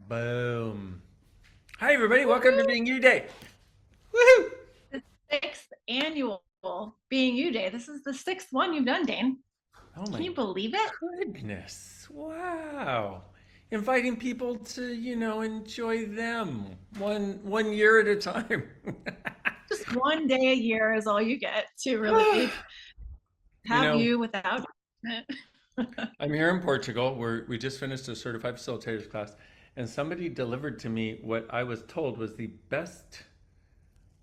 Boom. Hi, everybody. Welcome to Being You Day. Woohoo! The sixth annual Being You Day. This is the sixth one you've done, Dane. Oh Can my you believe it? goodness. Wow. Inviting people to, enjoy them one year at a time. Just one day a year is all you get to really you have know, you without it. I'm here in Portugal where we just finished a certified facilitators class, and somebody delivered to me what I was told was the best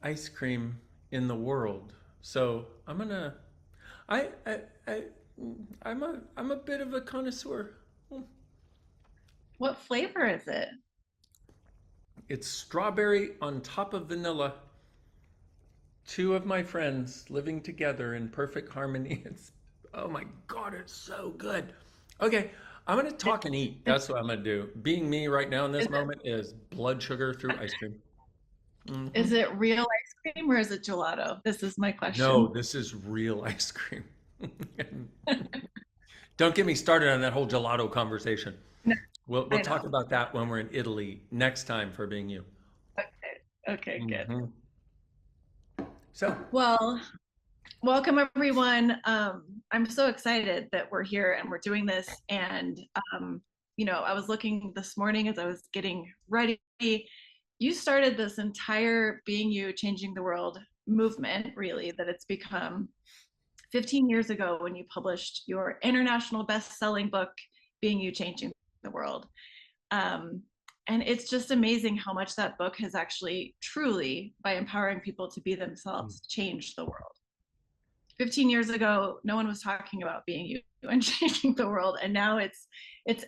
ice cream in the world. So I'm gonna I, I, I, I'm a bit of a connoisseur. What flavor is it? It's strawberry on top of vanilla. Two of my friends living together in perfect harmony. It's oh my god, it's so good. Okay, I'm gonna Is, talk and eat. is, That's what I'm gonna do. Being me right now in is this it moment is blood sugar through ice cream. Hmm. is it real ice cream or is it gelato? This is my No, question. this is real ice cream. Don't get me started on that whole gelato conversation. No, We'll I talk know. about that when we're in Italy next time for being you. Okay, okay, good. Hmm. So, Well, welcome everyone. I'm so excited that we're here and we're doing this. And I was looking this morning as I was getting ready. You started this entire Being You, Changing the World movement, really, that it's become 15 years ago when you published your international best-selling book, Being You, Changing the World. Um, and it's just amazing how much that book has actually truly, by empowering people to be themselves, changed the world. 15 years ago no one was talking about being you and changing the world, and now it's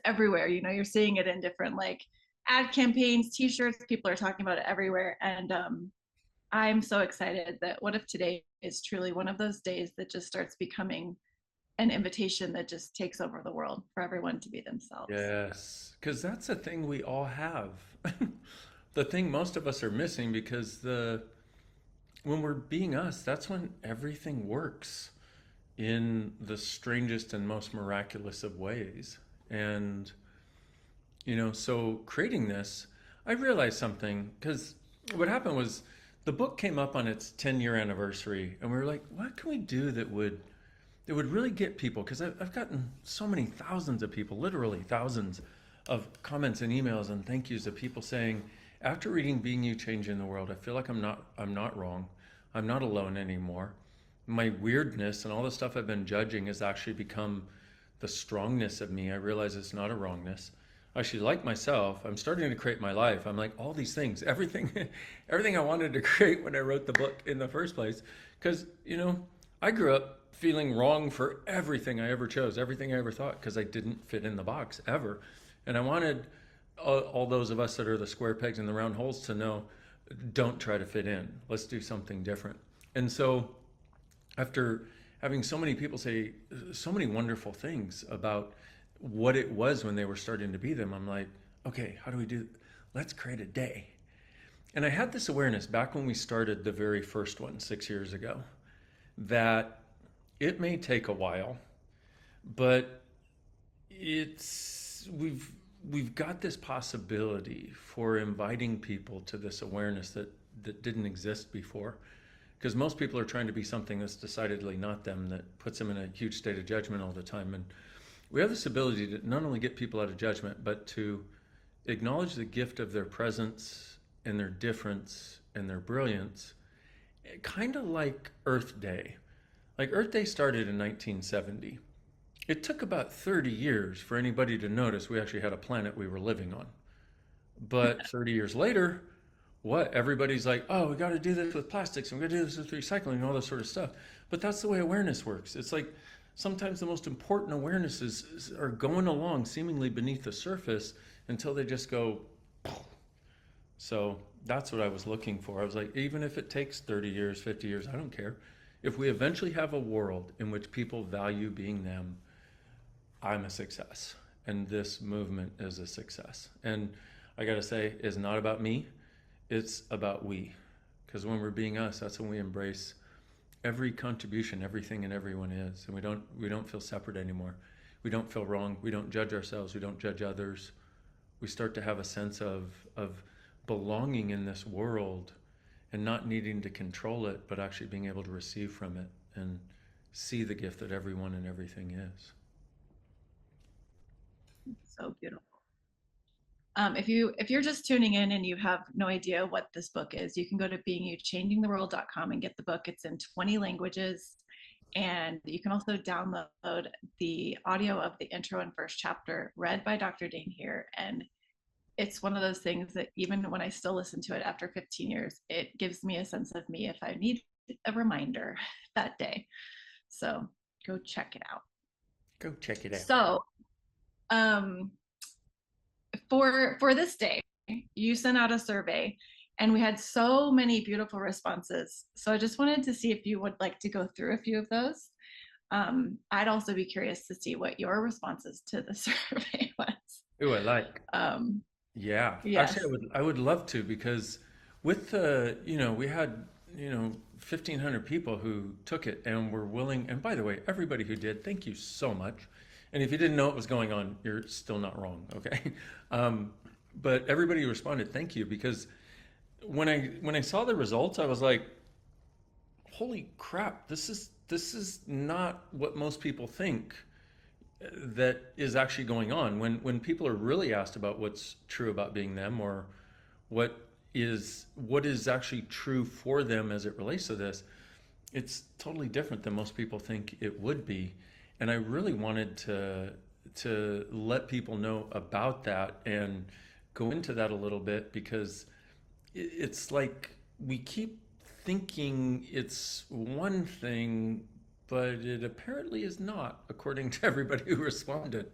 everywhere. You're seeing it in different like ad campaigns, t-shirts, people are talking about it everywhere. And I'm so excited that what if today is truly one of those days that just starts becoming an invitation that just takes over the world for everyone to be themselves. yes, because that's a thing we all have. The thing most of us are missing because the when we're being us, that's when everything works in the strangest and most miraculous of ways. And so creating this, I realized something because what happened was the book came up on its 10-year anniversary, and we were like, what can we do that would really get people? Because I've gotten so many thousands of people, literally thousands of comments and emails and thank yous of people saying, after reading Being You Changing the World, I feel like I'm not wrong. I'm not alone anymore. My weirdness and all the stuff I've been judging has actually become the strongness of me. I realize it's not a wrongness. I actually like myself. I'm starting to create my life. I'm like all these things, everything, everything I wanted to create when I wrote the book in the first place. Because I grew up feeling wrong for everything I ever chose, everything I ever thought, because I didn't fit in the box ever. And I wanted all those of us that are the square pegs in the round holes to know, don't try to fit in. Let's do something different. And so after having so many people say so many wonderful things about what it was when they were starting to be them, I'm like, okay, how do we do? Let's create a day. And I had this awareness back when we started the very first one 6 years ago that it may take a while, but it's we've got this possibility for inviting people to this awareness that didn't exist before, because most people are trying to be something that's decidedly not them, that puts them in a huge state of judgment all the time. And we have this ability to not only get people out of judgment, but to acknowledge the gift of their presence and their difference and their brilliance, kind of like Earth Day. Like Earth Day started in 1970. It took about 30 years for anybody to notice we actually had a planet we were living on. But 30 years later, what? Everybody's like, oh, we got to do this with plastics and we got to do this with recycling and all this sort of stuff. But that's the way awareness works. It's like sometimes the most important awarenesses are going along seemingly beneath the surface until they just go. So that's what I was looking for. I was like, even if it takes 30 years, 50 years, I don't care. If we eventually have a world in which people value being them, I'm a success. And this movement is a success. And I got to say, it's not about me, it's about we. Because when we're being us, that's when we embrace every contribution, everything and everyone is. And we don't feel separate anymore. We don't feel wrong. We don't judge ourselves. We don't judge others. we start to have a sense of belonging in this world and not needing to control it, but actually being able to receive from it and see the gift that everyone and everything is. So beautiful. If you're just tuning in and you have no idea what this book is, you can go to beingyouchangingtheworld.com and get the book. It's in 20 languages, and you can also download the audio of the intro and first chapter read by Dr. Dain Heer. And it's one of those things that even when I still listen to it after 15 years, it gives me a sense of me if I need a reminder that day. So go check it out. Go check it out. So um, for this day, you sent out a survey and we had so many beautiful responses. So I just wanted to see if you would like to go through a few of those. I'd also be curious to see what your responses to the survey was. Ooh, I like. Um, Yeah, actually, yes. I would love to because with the, we had, 1,500 people who took it and were willing. And by the way, everybody who did, thank you so much. And if you didn't know what was going on, you're still not wrong, okay? Um, but everybody who responded, thank you, because when I saw the results, I was like, holy crap, this is not what most people think that is actually going on. When people are really asked about what's true about being them, or what what is actually true for them as it relates to this, it's totally different than most people think it would be. And I really wanted to let people know about that and go into that a little bit, because it's like we keep thinking it's one thing, but it apparently is not, according to everybody who responded.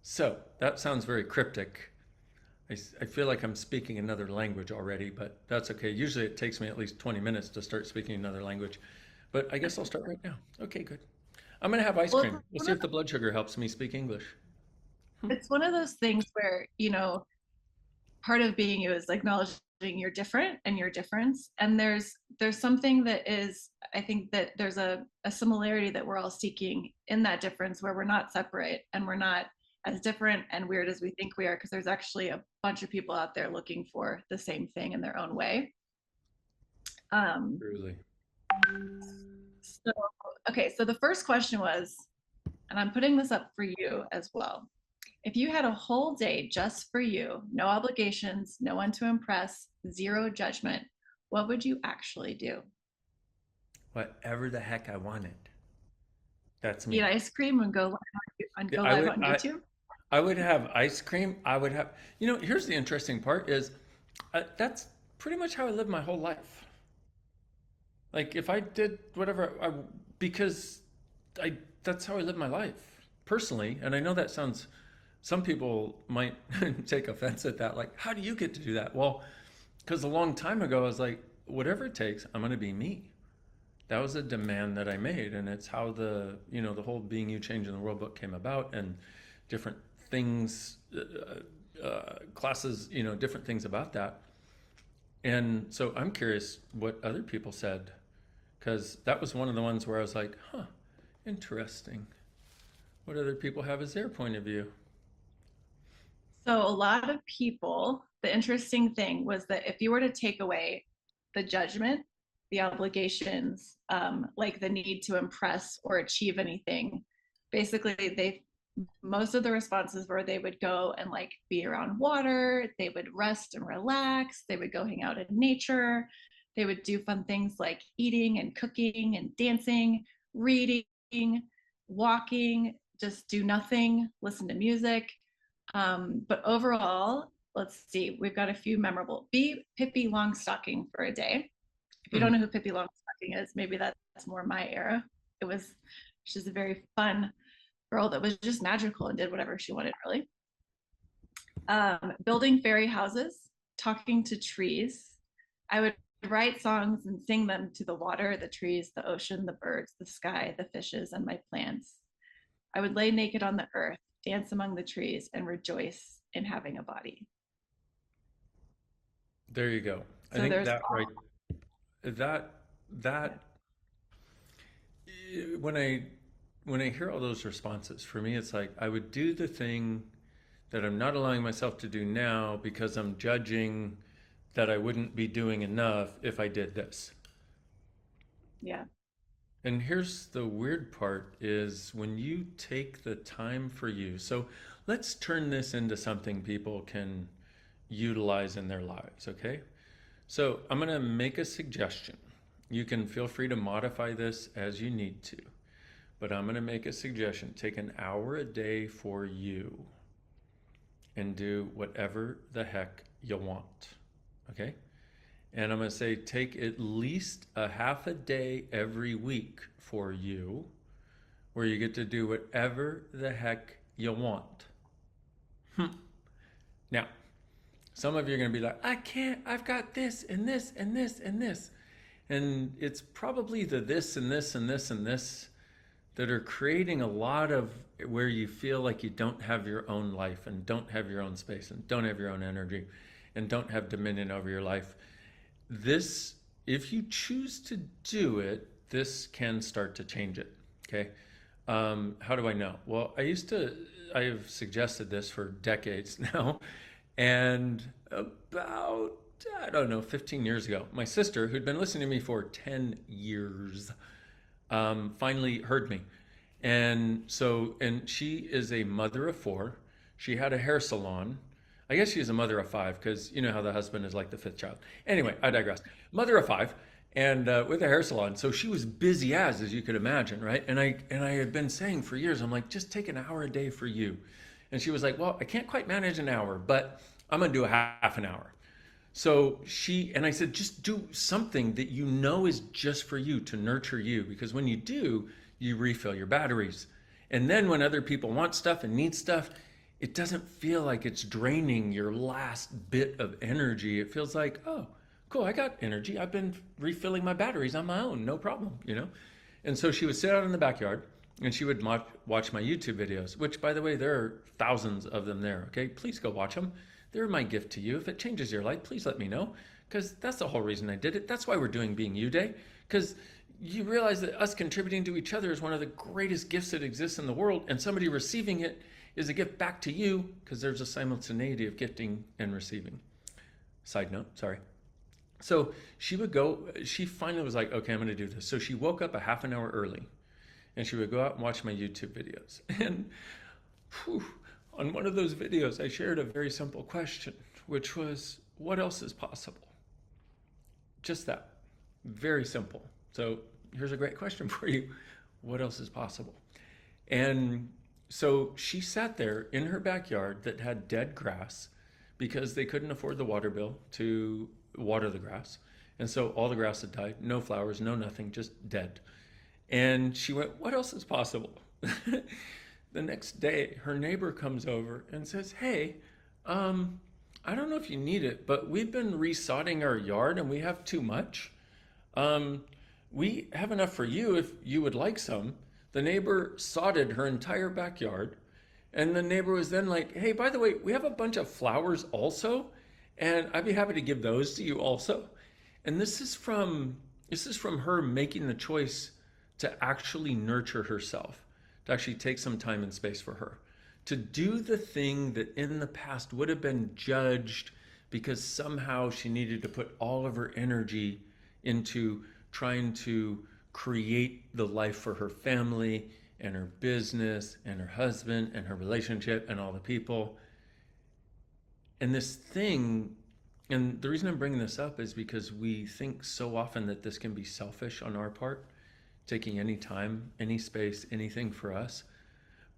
So that sounds very cryptic. I feel like I'm speaking another language already, but that's okay. Usually it takes me at least 20 minutes to start speaking another language. But I guess I'll start right now. Okay, good. I'm going to have ice Well, cream. We'll see if the blood sugar helps me speak English. it's one of those things where, part of being you is acknowledging you're different and your difference. And there's something that is, I think that there's a similarity that we're all seeking in that difference, where we're not separate and we're not as different and weird as we think we are, because there's actually a bunch of people out there looking for the same thing in their own way. Um, Truly. so, okay, so the first question was, and I'm putting this up for you as well. If you had a whole day just for you, no obligations, no one to impress, zero judgment, what would you actually do? Whatever the heck I wanted. That's Eat me. ice cream and Yeah, go live on YouTube? I would have ice cream. I would have, here's the interesting part is that's pretty much how I live my whole life. Like if I did whatever because I that's how I live my life personally. And I know that sounds, some people might take offense at that. Like, how do you get to do that? Well, because a long time ago, I was like, whatever it takes, I'm going to be me. That was a demand that I made. And it's how the whole Being You Changing the World book came about, and different things, classes, different things about that. And so I'm curious what other people said, because that was one of the ones where I was like, huh, interesting. What other people have as their point of view? So, a lot of people, the interesting thing was that if you were to take away the judgment, the obligations, like the need to impress or achieve anything, basically most of the responses were they would go and be around water, they would rest and relax, they would go hang out in nature, they would do fun things like eating and cooking and dancing, reading, walking, just do nothing, listen to music. But overall, let's see, we've got a few memorable. Be Pippi Longstocking for a day. If you don't know who Pippi Longstocking is, maybe that's more my era. It was, she's a very fun girl that was just magical and did whatever she wanted, really. Building fairy houses, talking to trees. I would write songs and sing them to the water, the trees, the ocean, the birds, the sky, the fishes, and my plants. I would lay naked on the earth, dance among the trees, and rejoice in having a body. There you go. I So think there's, that right, that yeah. that when I hear all those responses, for me, it's like I would do the thing that I'm not allowing myself to do now because I'm judging that I wouldn't be doing enough if I did this. Yeah. And here's the weird part is when you take the time for you. So let's turn this into something people can utilize in their lives, okay? So I'm going to make a suggestion. You can feel free to modify this as you need to, but I'm going to make a suggestion. Take an hour a day for you and do whatever the heck you want, okay? And I'm going to say take at least a half a day every week for you where you get to do whatever the heck you want. Now, some of you are going to be like, I can't, I've got this and this and this and this. And it's probably the this and this and this and this that are creating a lot of where you feel like you don't have your own life and don't have your own space and don't have your own energy and don't have dominion over your life. This, if you choose to do it, this can start to change it. Okay. How do I know? Well, I've suggested this for decades now. And about, I don't know, 15 years ago, my sister, who'd been listening to me for 10 years, finally heard me. And she is a mother of four. She had a hair salon. I guess she's a mother of five because you know how the husband is like the fifth child. Anyway, I digress. Mother of five, and with a hair salon. So she was busy as you could imagine, right? And I had been saying for years, I'm like, just take an hour a day for you. And she was like, well, I can't quite manage an hour, but I'm gonna do a half an hour. So I said, just do something that you know is just for you to nurture you, because when you do, you refill your batteries. And then when other people want stuff and need stuff, it doesn't feel like it's draining your last bit of energy. It feels like, oh, cool, I got energy. I've been refilling my batteries on my own, no problem, you know? And so she would sit out in the backyard and she would watch my YouTube videos, which, by the way, there are thousands of them there, okay? Please go watch them. They're my gift to you. If it changes your life, please let me know, because that's the whole reason I did it. That's why we're doing Being You Day, because you realize that us contributing to each other is one of the greatest gifts that exists in the world, and somebody receiving it is a gift back to you, because there's a simultaneity of gifting and receiving. Side note, sorry. So she finally was like, okay, I'm going to do this. So she woke up a half an hour early and she would go out and watch my YouTube videos. And whew, on one of those videos, I shared a very simple question, which was, what else is possible? Just that. Very simple. So here's a great question for you. What else is possible? And so she sat there in her backyard that had dead grass because they couldn't afford the water bill to water the grass. And so all the grass had died, no flowers, no nothing, just dead. And she went, what else is possible? The next day, her neighbor comes over and says, hey, I don't know if you need it, but we've been resodding our yard and we have too much. We have enough for you if you would like some. The neighbor sodded her entire backyard. And the neighbor was then like, hey, by the way, we have a bunch of flowers also, and I'd be happy to give those to you also. And this is from her making the choice to actually nurture herself, to actually take some time and space for her, to do the thing that in the past would have been judged because somehow she needed to put all of her energy into trying to create the life for her family and her business and her husband and her relationship and all the people. And this thing, and the reason I'm bringing this up is because we think so often that this can be selfish on our part, taking any time, any space, anything for us.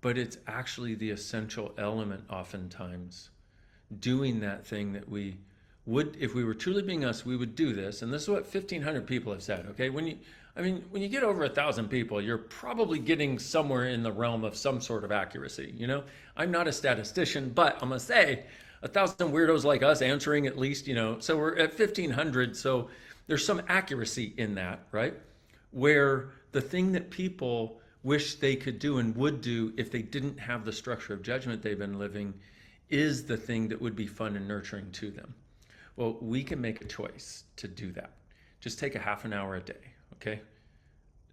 But it's actually the essential element oftentimes, doing that thing that we would, if we were truly being us, we would do this. And this is what 1,500 people have said, okay? When you get over 1,000 people, you're probably getting somewhere in the realm of some sort of accuracy, you know? I'm not a statistician, but I'm gonna say 1,000 weirdos like us answering at least, you know, so we're at 1,500, so there's some accuracy in that, right? Where the thing that people wish they could do and would do if they didn't have the structure of judgment they've been living is the thing that would be fun and nurturing to them. Well, we can make a choice to do that. Just take a half an hour a day, okay?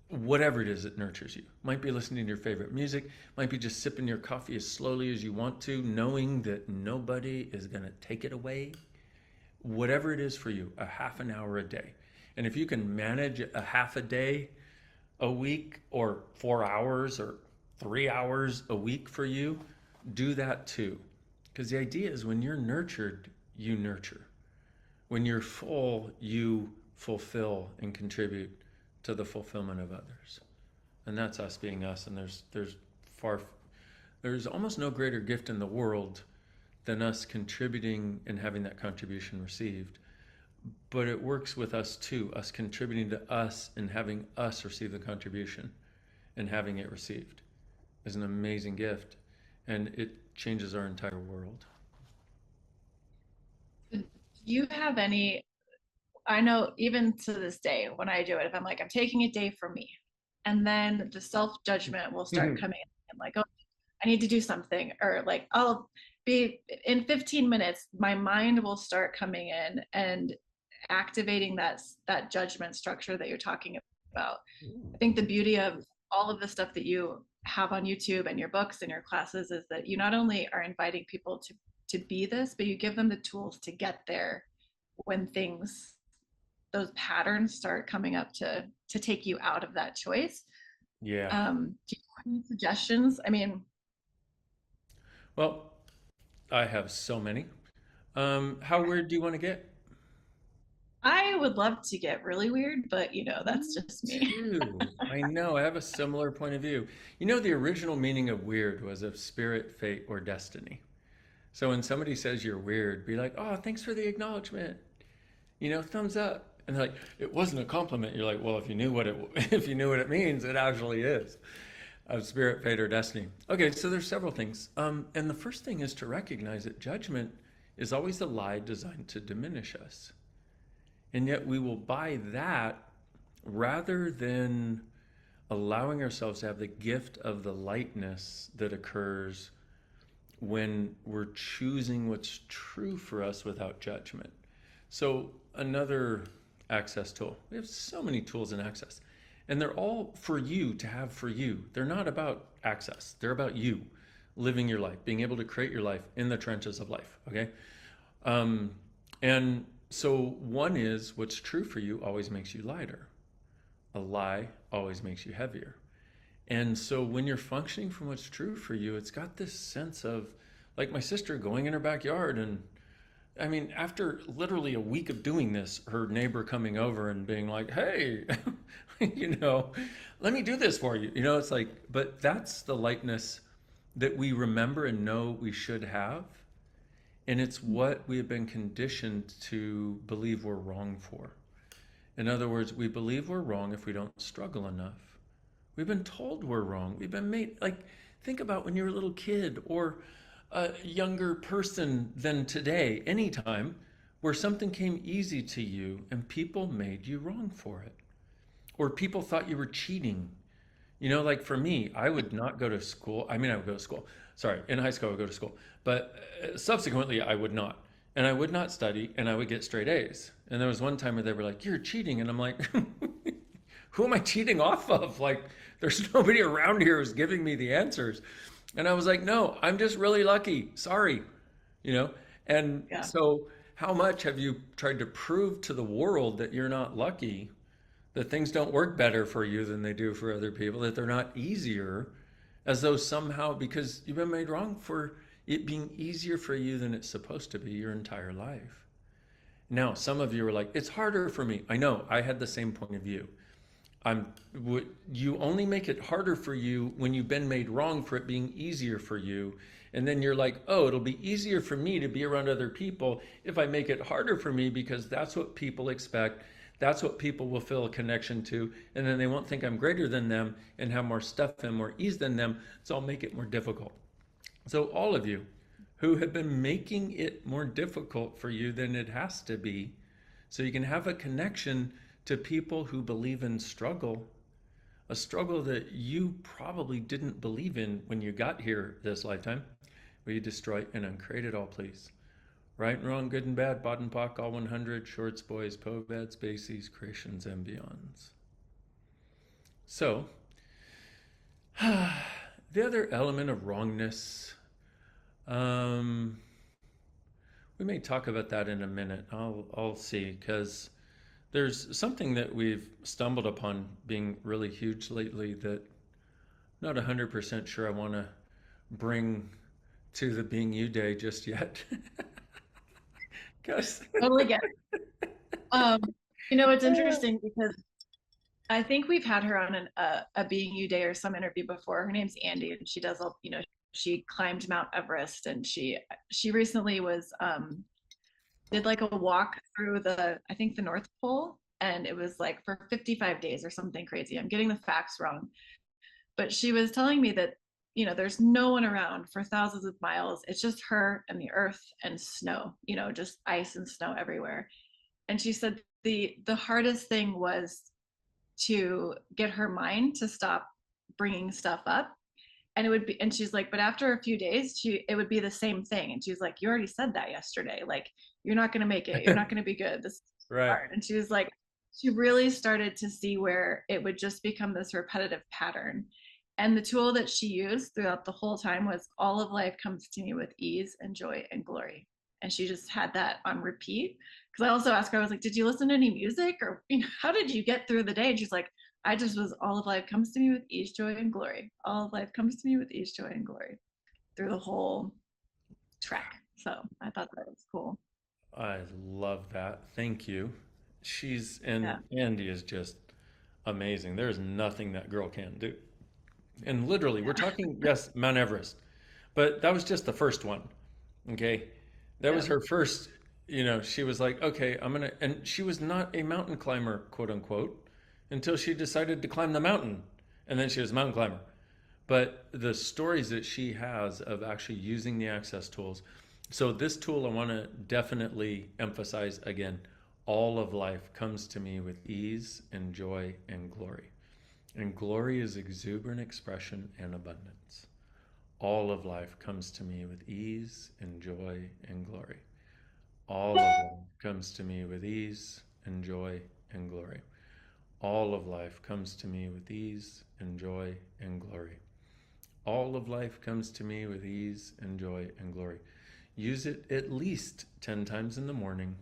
whatever it is that nurtures you. Might be listening to your favorite music, might be just sipping your coffee as slowly as you want to, knowing that nobody is going to take it away. Whatever it is for you, a half an hour a day. And if you can manage a half a day a week, or 4 hours, or 3 hours a week for you, do that too. Because the idea is when you're nurtured, you nurture. When you're full, you fulfill and contribute to the fulfillment of others. And that's us being us. And far there's almost no greater gift in the world than us contributing and having that contribution received. But it works with us too, us contributing to us and having us receive the contribution and having it received is an amazing gift. And it changes our entire world. Do you have any, I know even to this day when I do it, if I'm like, I'm taking a day for me, and then the self judgment will start coming in. I'm like, oh, I need to do something, or like I'll be in 15 minutes, my mind will start coming in and activating that judgment structure that you're talking about. I think the beauty of all of the stuff that you have on YouTube and your books and your classes is that you not only are inviting people to be this, but you give them the tools to get there when those patterns start coming up to take you out of that choice. Yeah. Do you have any suggestions? I mean, Well, I have so many. How weird do you want to get? I would love to get really weird, but that's Me just me. too. I know. I have a similar point of view. You know, the original meaning of weird was of spirit, fate, or destiny. So when somebody says you're weird, be like, oh, thanks for the acknowledgement. Thumbs up. And they're like, it wasn't a compliment. You're like, well, if you knew what it if you knew what it means, it actually is of spirit, fate, or destiny. Okay, so there's several things. And the first thing is to recognize that judgment is always a lie designed to diminish us. And yet we will buy that rather than allowing ourselves to have the gift of the lightness that occurs when we're choosing what's true for us without judgment. So, another access tool. We have so many tools in access, and they're all for you to have for you. They're not about access, they're about you living your life, being able to create your life in the trenches of life. Okay. And so, one is what's true for you always makes you lighter, a lie always makes you heavier. And so when you're functioning from what's true for you, it's got this sense of, like my sister going in her backyard, and I mean, after literally a week of doing this, her neighbor coming over and being like, hey, let me do this for you. It's like, but that's the lightness that we remember and know we should have. And it's what we have been conditioned to believe we're wrong for. In other words, we believe we're wrong if we don't struggle enough. We've been told we're wrong. We've been made, like, think about when you're a little kid or a younger person than today, anytime where something came easy to you and people made you wrong for it. Or people thought you were cheating. Like for me, I would not go to school. I mean, I would go to school. Sorry, in high school, I would go to school. But subsequently, I would not. And I would not study, and I would get straight A's. And there was one time where they were like, you're cheating. And I'm like, who am I cheating off of? Like, there's nobody around here who's giving me the answers. And I was like, no, I'm just really lucky. Sorry. And Yeah. so how much have you tried to prove to the world that you're not lucky, that things don't work better for you than they do for other people, that they're not easier, as though somehow, because you've been made wrong for it being easier for you than it's supposed to be your entire life. Now, some of you are like, it's harder for me. I know, I had the same point of view. You only make it harder for you when you've been made wrong for it being easier for you. And then you're like, oh, it'll be easier for me to be around other people if I make it harder for me, because that's what people expect. That's what people will feel a connection to. And then they won't think I'm greater than them and have more stuff and more ease than them. So I'll make it more difficult. So all of you who have been making it more difficult for you than it has to be, so you can have a connection to people who believe in struggle, a struggle that you probably didn't believe in when you got here this lifetime. Will you destroy and uncreate it all, please? Right and wrong, good and bad, bot and pock, all 100, shorts, boys, poveds, bases, creations, and beyonds. So, the other element of wrongness, um, we may talk about that in a minute. I'll see, because there's something that we've stumbled upon being really huge lately that I'm not 100% sure I want to bring to the Being You Day just yet. Because Totally get it. Um, it's interesting because I think we've had her on a Being You Day or some interview before. Her name's Andy, and she does all, she climbed Mount Everest, and she recently was did like a walk through I think the North Pole, and it was like for 55 days or something crazy. I'm getting the facts wrong, but she was telling me that there's no one around for thousands of miles. It's just her and the earth and snow, just ice and snow everywhere. And she said the hardest thing was to get her mind to stop bringing stuff up. And it would be, and she's like, but after a few days it would be the same thing. And she's like, you already said that yesterday, like, you're not going to make it, you're not going to be good, this is right. hard. And she was like, she really started to see where it would just become this repetitive pattern. And the tool that she used throughout the whole time was, all of life comes to me with ease and joy and glory. And she just had that on repeat. Because I also asked her, I was like, did you listen to any music, or how did you get through the day? And she's like, I just was, all of life comes to me with ease, joy, and glory. All of life comes to me with ease, joy, and glory through the whole trek. So I thought that was cool. I love that. Thank you. Yeah. And Andy is just amazing. There's nothing that girl can't do. And literally, we're Yeah. talking, yes, Mount Everest, but that was just the first one. Okay. That was Yeah. her first, she was like, okay, and she was not a mountain climber, quote unquote, until she decided to climb the mountain. And then she was a mountain climber. But the stories that she has of actually using the access tools. So, this tool I want to definitely emphasize again: all of life comes to me with ease and joy and glory. And glory is exuberant expression and abundance. All of life comes to me with ease and joy and glory. All of life comes to me with ease and joy and glory. All of life comes to me with ease and joy and glory. All of life comes to me with ease and joy and glory. Use it at least 10 times in the morning,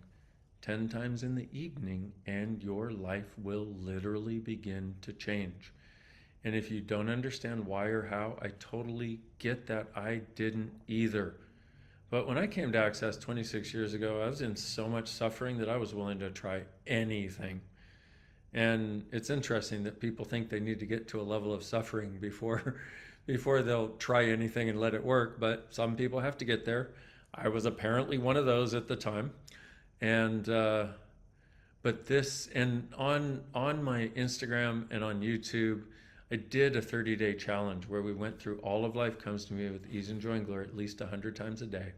10 times in the evening, and your life will literally begin to change. And if you don't understand why or how, I totally get that. I didn't either. But when I came to Access 26 years ago, I was in so much suffering that I was willing to try anything. And it's interesting that people think they need to get to a level of suffering before before they'll try anything and let it work, but some people have to get there. I was apparently one of those at the time. And but this, and on my Instagram and on YouTube, I did a 30-day challenge where we went through all of life comes to me with ease and joy and glory at least 100 times a day.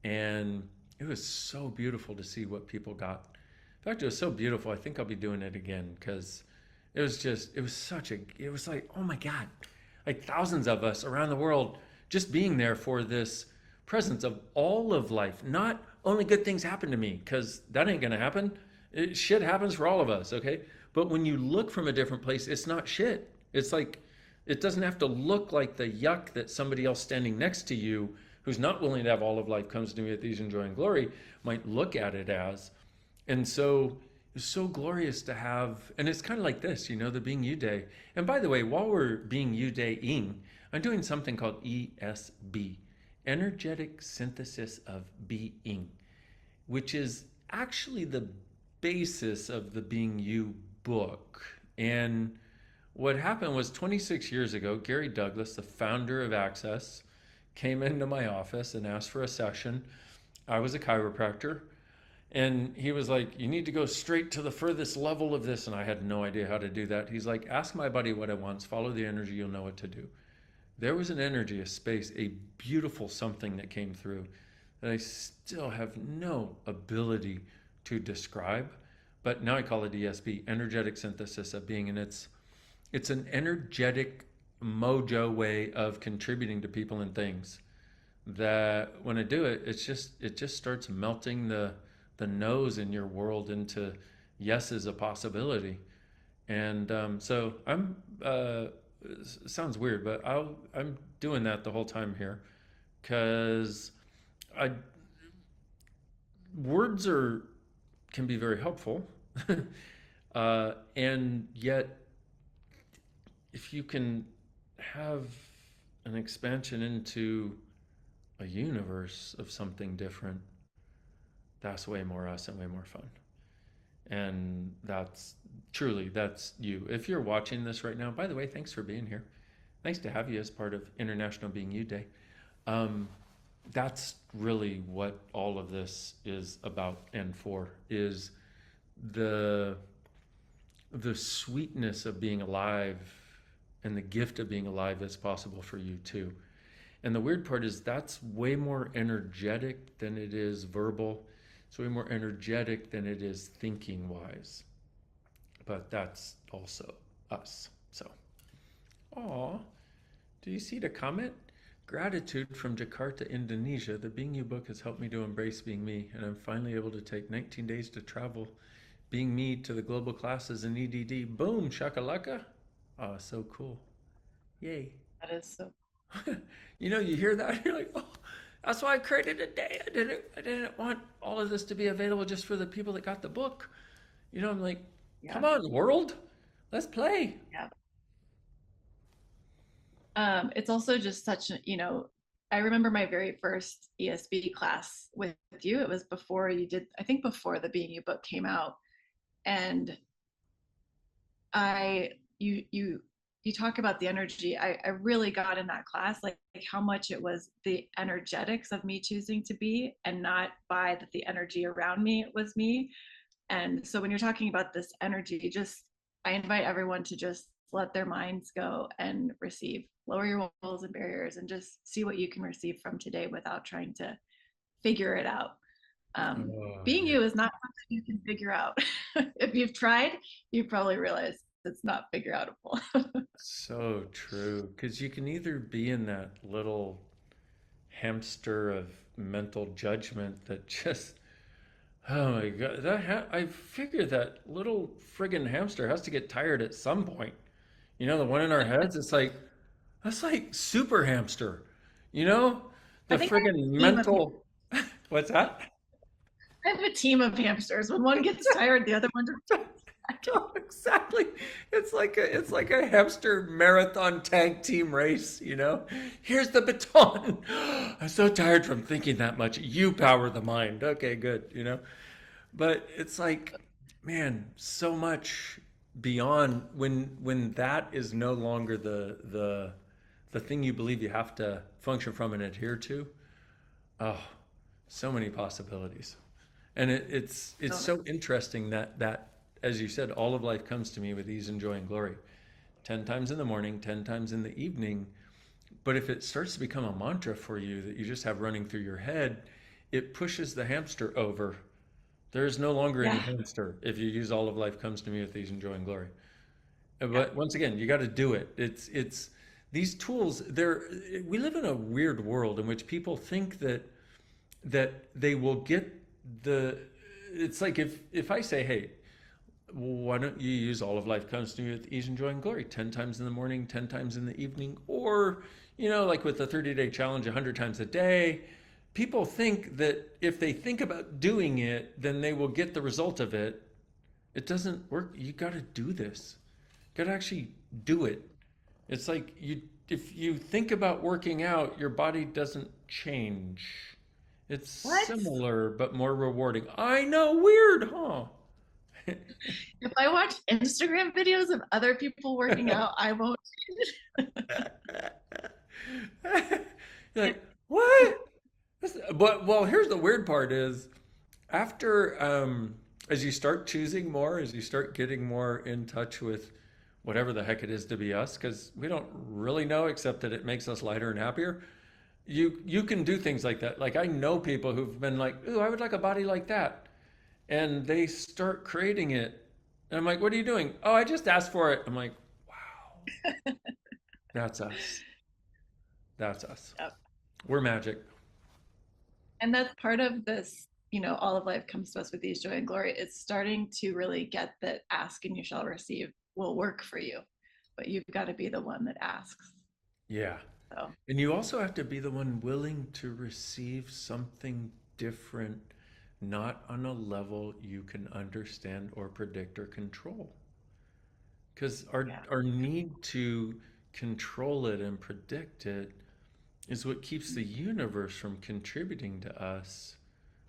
And it was so beautiful to see what people got. In fact, it was so beautiful. I think I'll be doing it again, because it was like, oh my God, like thousands of us around the world just being there for this presence of all of life. Not only good things happen to me, because that ain't going to happen. Shit happens for all of us, okay? But when you look from a different place, it's not shit. It's like, it doesn't have to look like the yuck that somebody else standing next to you who's not willing to have all of life comes to me with ease and joy and glory might look at it as. And so it's so glorious to have, and it's kind of like this, the Being You Day. And by the way, while we're Being You Day-ing, I'm doing something called ESB, Energetic Synthesis of Being, which is actually the basis of the Being You book. And what happened was 26 years ago, Gary Douglas, the founder of Access, came into my office and asked for a session. I was a chiropractor. And he was like, you need to go straight to the furthest level of this. And I had no idea how to do that. He's like, ask my buddy what it wants, follow the energy, you'll know what to do. There was an energy, a space, a beautiful something that came through that I still have no ability to describe. But now I call it ESB, Energetic Synthesis of Being. And it's an energetic mojo way of contributing to people and things that when I do it, it just starts melting the no's in your world into yes is a possibility. And so sounds weird, but I'm doing that the whole time here because I words are can be very helpful, and yet if you can have an expansion into a universe of something different, that's way more us and way more fun. And that's you. If you're watching this right now, by the way, thanks for being here. Nice to have you as part of International Being You Day. Um, that's really what all of this is about and for is the the sweetness of being alive and the gift of being alive that's possible for you too. And the weird part is that's way more energetic than it is verbal. It's way more energetic than it is thinking wise. But that's also us. So, aw, do you see the comment? Gratitude from Jakarta, Indonesia. The Being You book has helped me to embrace being me, and I'm finally able to take 19 days to travel being me to the global classes in EDD. Boom, shakalaka. Oh, so cool. Yay. That is so. You hear that? You're like, oh, that's why I created a day. I didn't want all of this to be available just for the people that got the book. I'm like, Yeah. come on, world, let's play. Yeah. It's also just such I remember my very first ESB class with you. It was before you did, I think before the Being You book came out. And I you talk about the energy. I really got in that class, like how much it was the energetics of me choosing to be and not by that the energy around me was me. And so when you're talking about this energy, just I invite everyone to just let their minds go and receive. Lower your walls and barriers and just see what you can receive from today without trying to figure it out. Oh, Being yeah. you is not something you can figure out. If you've tried, you probably realize it's not figure outable. So true. Because you can either be in that little hamster of mental judgment that just, oh my God, I figure that little friggin' hamster has to get tired at some point. The one in our heads, it's like, that's like super hamster, you know? The I think I have friggin' a team of mental, what's that? I have a team of hamsters. When one gets tired, the other one just back in. Oh, exactly. It's like a hamster marathon tag team race. Here's the baton. I'm so tired from thinking that much. You power the mind. Okay, good. But it's like, man, so much beyond when that is no longer the thing you believe you have to function from and adhere to. Oh, so many possibilities. And it's So so interesting that as you said, all of life comes to me with ease and joy and glory. 10 times in the morning, 10 times in the evening. But if it starts to become a mantra for you that you just have running through your head, it pushes the hamster over. There is no longer any yeah, hamster if you use all of life comes to me with ease and joy and glory. yeah. But once again, you got to do it. It's these tools. We live in a weird world in which people think that they will get the. It's like if I say, hey, why don't you use all of life comes to you with ease and joy and glory 10 times in the morning, 10 times in the evening, or like with the 30-day challenge 100 times a day. People think that if they think about doing it, then they will get the result of it. It doesn't work. You got to do this. You got to actually do it. It's like if you think about working out, your body doesn't change. It's What? similar but more rewarding. I know, weird, huh? If I watch Instagram videos of other people working out, I won't. You're like, what? But well, here's the weird part is after as you start choosing more, as you start getting more in touch with whatever the heck it is to be us, because we don't really know except that it makes us lighter and happier. You can do things like that. Like I know people who've been like, "Ooh, I would like a body like that," and they start creating it. And I'm like, "What are you doing?" "Oh, I just asked for it." I'm like, "Wow, that's us. That's us. Yep. We're magic." And that's part of this, all of life comes to us with these joy and glory. It's starting to really get that ask and you shall receive. will work for you, but you've got to be the one that asks. Yeah. So And you also have to be the one willing to receive something different, not on a level you can understand or predict or control. Because yeah. our need to control it and predict it is what keeps the universe from contributing to us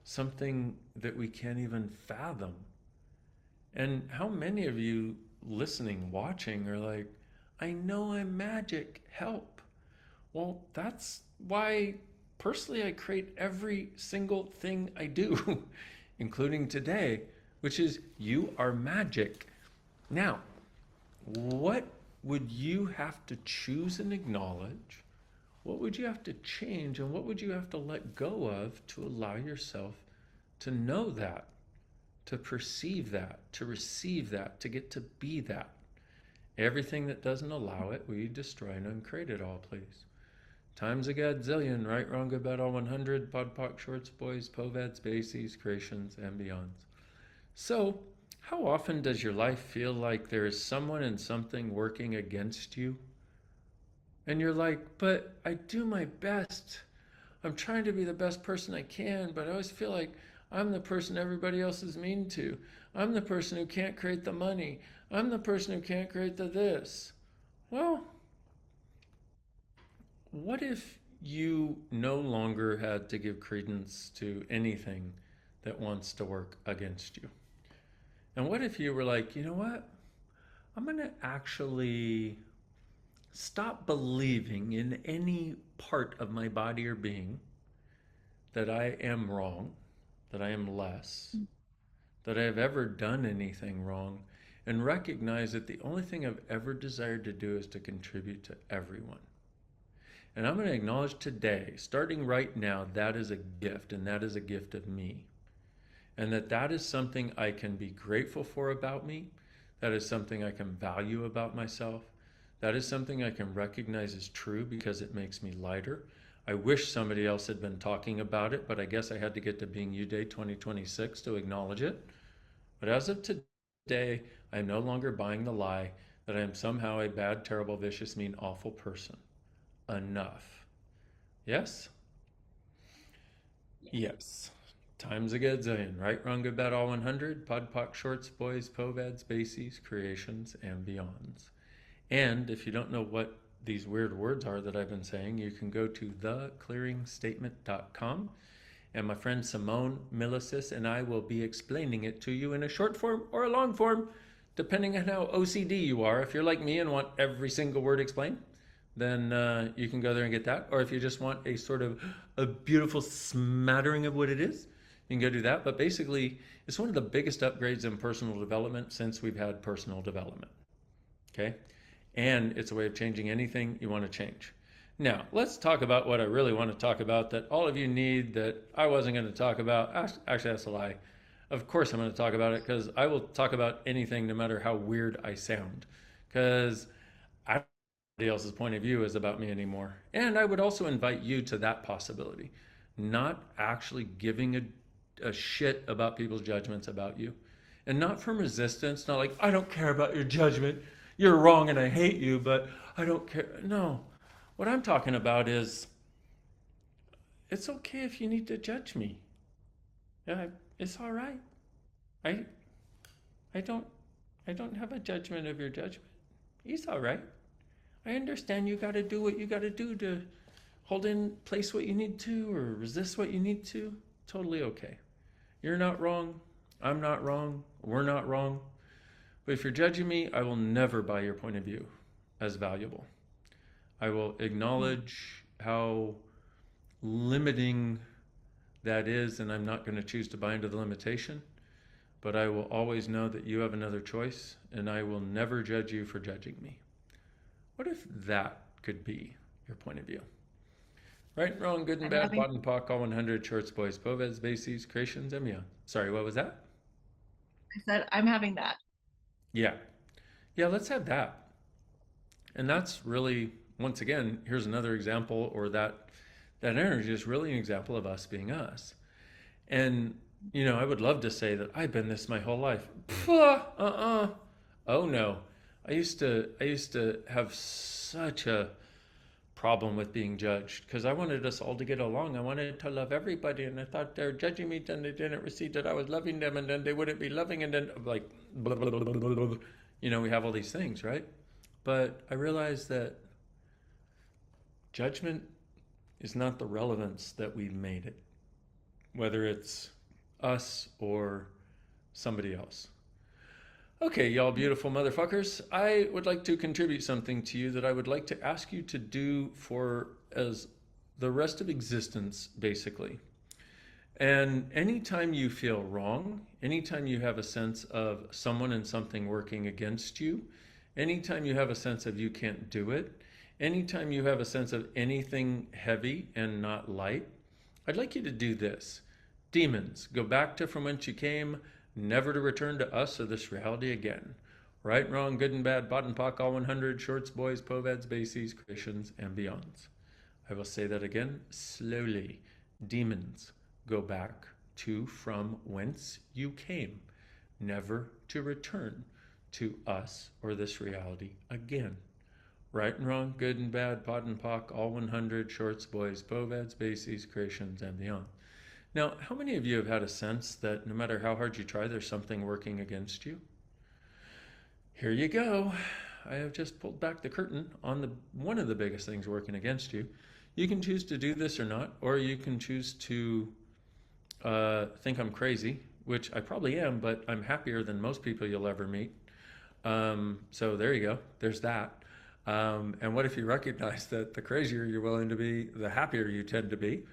something that we can't even fathom. And how many of you listening, watching, are like, I know I'm magic, help. Well, that's why personally I create every single thing I do, including today, which is you are magic. Now, what would you have to choose and acknowledge? What would you have to change? And what would you have to let go of to allow yourself to know that, to perceive that, to receive that, to get to be that? Everything that doesn't allow it, we destroy and uncreate it all, please. Times a godzillion, right, wrong, good, bad, all 100, pod, poc, shorts, boys, poveds, bases, creations, and beyonds. So, how often does your life feel like there is someone and something working against you? And you're like, but I do my best. I'm trying to be the best person I can, but I always feel like I'm the person everybody else is mean to. I'm the person who can't create the money. I'm the person who can't create the this. Well, what if you no longer had to give credence to anything that wants to work against you? And what if you were like, you know what? I'm going to actually stop believing in any part of my body or being that I am wrong, that I am less, that I have ever done anything wrong, and recognize that the only thing I've ever desired to do is to contribute to everyone. And I'm going to acknowledge today, starting right now, that is a gift, and that is a gift of me. And that is something I can be grateful for about me. That is something I can value about myself. That is something I can recognize as true because it makes me lighter. I wish somebody else had been talking about it, but I guess I had to get to Being You Day 2026 to acknowledge it. But as of today, I am no longer buying the lie that I am somehow a bad, terrible, vicious, mean, awful person. Enough. Yes? Yes. Times a gazillion. Right, wrong, good, bad, all 100. Pod, poc, shorts, boys, poveds, bases, creations, and beyonds. And if you don't know what these weird words are that I've been saying, you can go to theclearingstatement.com. And my friend Simone Milicis and I will be explaining it to you in a short form or a long form, depending on how OCD you are. If you're like me and want every single word explained, then you can go there and get that. Or if you just want a sort of a beautiful smattering of what it is, you can go do that. But basically, it's one of the biggest upgrades in personal development since we've had personal development. Okay? And it's a way of changing anything you want to change. Now, let's talk about what I really want to talk about that all of you need that I wasn't going to talk about. Actually, that's a lie. Of course, I'm going to talk about it because I will talk about anything no matter how weird I sound. Because I don't know what anybody else's point of view is about me anymore. And I would also invite you to that possibility. Not actually giving a shit about people's judgments about you. And not from resistance, not like, I don't care about your judgment. You're wrong and I hate you, but I don't care. No. What I'm talking about is it's okay if you need to judge me. Yeah, it's all right. I I don't I don't have a judgment of your judgment. It's all right. I understand you got to do what you got to do to hold in place what you need to or resist what you need to. Totally okay. You're not wrong. I'm not wrong. We're not wrong. But if you're judging me, I will never buy your point of view as valuable. I will acknowledge how limiting that is, and I'm not going to choose to buy into the limitation. But I will always know that you have another choice, and I will never judge you for judging me. What if that could be your point of view? Right, wrong, good and I'm bad, having bottom, pock, all 100, shorts, boys, poveds, bases, creations, and beyond. Sorry, what was that? I said I'm having that. Yeah. Yeah, let's have that. And that's really, once again, here's another example, or that energy is really an example of us being us. And, I would love to say that I've been this my whole life. Oh no. I used to have such a problem with being judged because I wanted us all to get along. I wanted to love everybody, and I thought they're judging me, then they didn't receive that I was loving them, and then they wouldn't be loving, and then like blah, blah, blah, blah, blah, blah. We have all these things, right? But I realized that judgment is not the relevance that we've made it, whether it's us or somebody else. Okay, y'all beautiful motherfuckers. I would like to contribute something to you that I would like to ask you to do for as the rest of existence, basically. And anytime you feel wrong, anytime you have a sense of someone and something working against you, anytime you have a sense of you can't do it, anytime you have a sense of anything heavy and not light, I'd like you to do this. Demons, go back to from whence you came, never to return to us or this reality again. Right, wrong, good and bad, bought and pock, all 100, shorts, boys, poveds, bases, creations, and beyonds. I will say that again slowly. Demons, go back to from whence you came, never to return to us or this reality again. Right and wrong, good and bad, bought and pock, all 100, shorts, boys, poveds, bases, creations, and beyond. Now, how many of you have had a sense that no matter how hard you try, there's something working against you? Here you go. I have just pulled back the curtain on one of the biggest things working against you. You can choose to do this or not, or you can choose to think I'm crazy, which I probably am, but I'm happier than most people you'll ever meet. So there you go. There's that. And what if you recognize that the crazier you're willing to be, the happier you tend to be?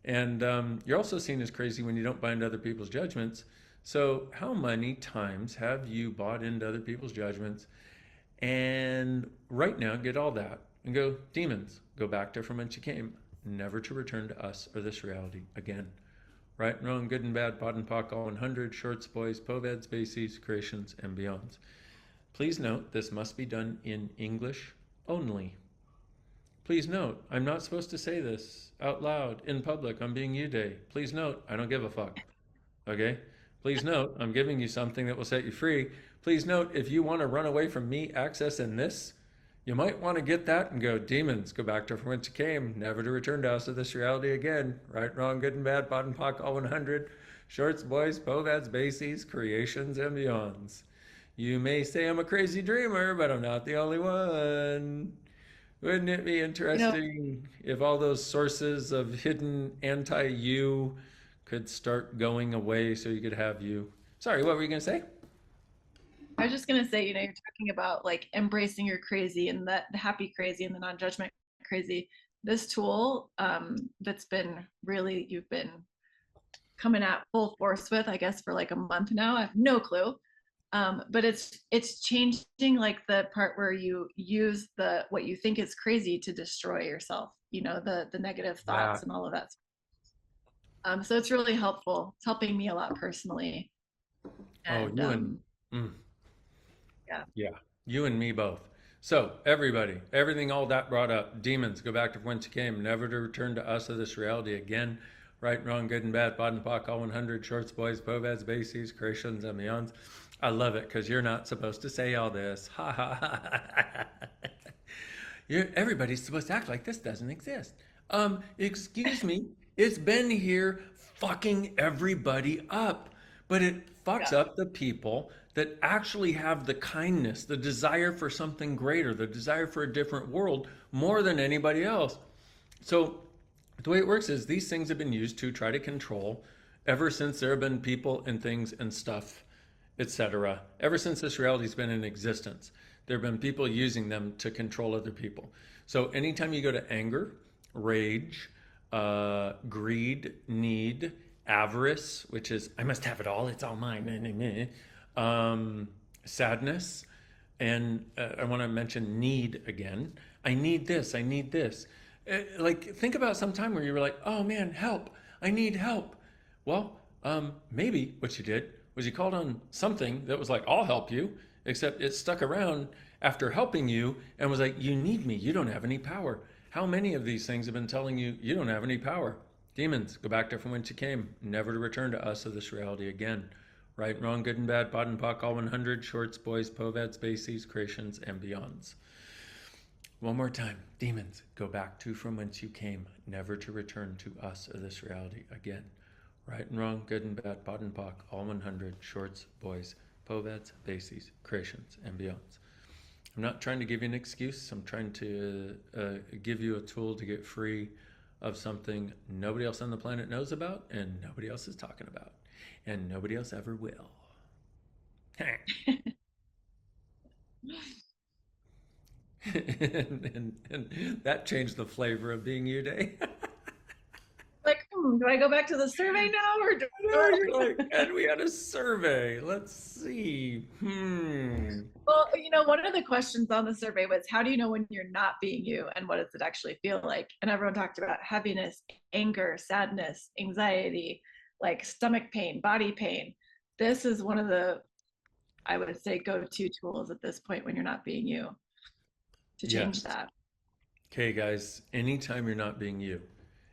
And you're also seen as crazy when you don't buy into other people's judgments. So how many times have you bought into other people's judgments? And right now, get all that and go, demons, go back to from whence you came, never to return to us or this reality again. Right and wrong, good and bad, bought and pock, all 100, shorts, boys, poveds, bases, creations, and beyonds. Please note, this must be done in English only. Please note, I'm not supposed to say this out loud in public on Being You Day. Please note, I don't give a fuck. Okay? Please note, I'm giving you something that will set you free. Please note, if you want to run away from me accessing this, you might want to get that and go, demons, go back to from whence you came, never to return to us or this reality again. Right, wrong, good and bad, bought and pock, all 100, shorts, boys, poveds, bases, creations, and beyonds. You may say I'm a crazy dreamer, but I'm not the only one. Wouldn't it be interesting if all those sources of hidden anti-you could start going away so you could have you? Sorry, what were you going to say? I was just gonna say, you're talking about like embracing your crazy and the happy crazy and the non-judgment crazy. This tool that's been really you've been coming at full force with, I guess, for like a month now. I have no clue. But it's changing like the part where you use the what you think is crazy to destroy yourself, the negative Yeah. thoughts and all of that. So it's really helpful. It's helping me a lot personally. Oh, And you and mm, yeah. yeah, you and me both. So everybody, everything, all that brought up, demons, go back to whence you came, never to return to us or this reality again. Right, wrong, good and bad, bought and pock, all 100, shorts, boys, poveds, bases, creations, and beyonds. I love it because you're not supposed to say all this. Ha ha ha. Everybody's supposed to act like this doesn't exist. Excuse me, it's been here fucking everybody up. But it fucks Yeah. up the people that actually have the kindness, the desire for something greater, the desire for a different world more than anybody else. So the way it works is these things have been used to try to control ever since there have been people and things and stuff, etc. Ever since this reality's been in existence, there have been people using them to control other people. So anytime you go to anger, rage, greed, need, avarice, which is I must have it all, it's all mine, sadness, and I want to mention need again. I need this, I need this. Like, think about some time where you were like, oh man, help, I need help. Well, maybe what you did was you called on something that was like, I'll help you, except it stuck around after helping you and was like, you need me, you don't have any power. How many of these things have been telling you, you don't have any power? Demons, go back to from whence you came, never to return to us or this reality again. Right and wrong, good and bad, bod and pock, all 100, shorts, boys, poveds, bases, creations, and beyonds. One more time. Demons, go back to from whence you came, never to return to us or this reality again. Right and wrong, good and bad, bod and pock, all 100, shorts, boys, poveds, bases, creations, and beyonds. I'm not trying to give you an excuse. I'm trying to give you a tool to get free of something nobody else on the planet knows about and nobody else is talking about and nobody else ever will. and that changed the flavor of being you, Day. Like, do I go back to the survey now or do No, you're like, and we had a survey. Let's see. Well, one of the questions on the survey was, how do you know when you're not being you and what does it actually feel like? And everyone talked about heaviness, anger, sadness, anxiety, like stomach pain, body pain. This is one of the, I would say, go-to tools at this point when you're not being you to change Yes. that. Okay, guys, anytime you're not being you,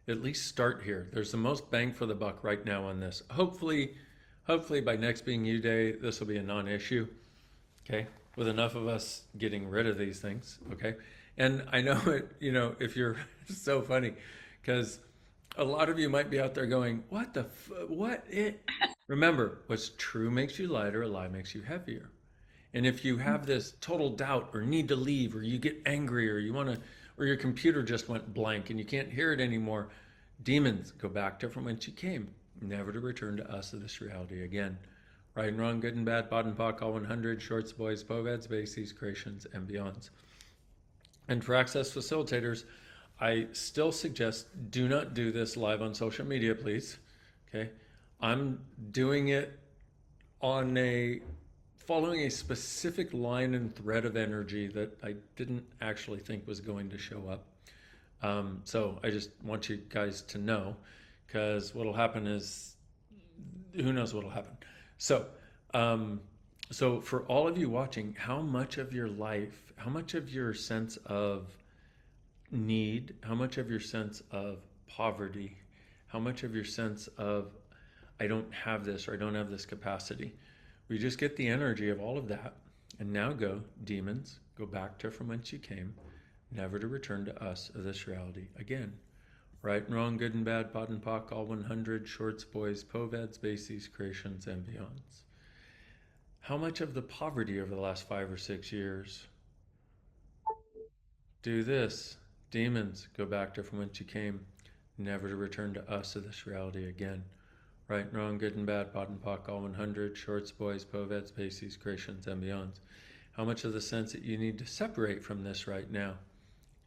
at least start here. There's the most bang for the buck right now on this. Hopefully by next being you day, this will be a non-issue. Okay, with enough of us getting rid of these things. Okay, and I know it. If you're so funny, because a lot of you might be out there going, "What the what it?" Remember, what's true makes you lighter. A lie makes you heavier. And if you have this total doubt or need to leave or you get angry or you want to or your computer just went blank and you can't hear it anymore, demons, go back to from whence you came, never to return to us of this reality again. Right and wrong, good and bad, bod and pock, all 100, shorts, boys, poveds, bases, creations, and beyonds. And for access facilitators, I still suggest do not do this live on social media, please. Okay, I'm doing it on a following a specific line and thread of energy that I didn't actually think was going to show up. So I just want you guys to know, because what'll happen is, who knows what'll happen. So, so for all of you watching, how much of your life, how much of your sense of need, how much of your sense of poverty, how much of your sense of I don't have this or I don't have this capacity, we just get the energy of all of that and now go, demons, go back to from whence you came, never to return to us of this reality again. Right and wrong, good and bad, bod and pock, all 100, shorts, boys, poveds, bases, creations, and beyonds. How much of the poverty over the last 5 or 6 years? Do this. Demons, go back to from whence you came, never to return to us of this reality again. Right and wrong, good and bad, bod and pock, all 100, shorts, boys, poveds, bases, creations, and beyonds. How much of the sense that you need to separate from this right now?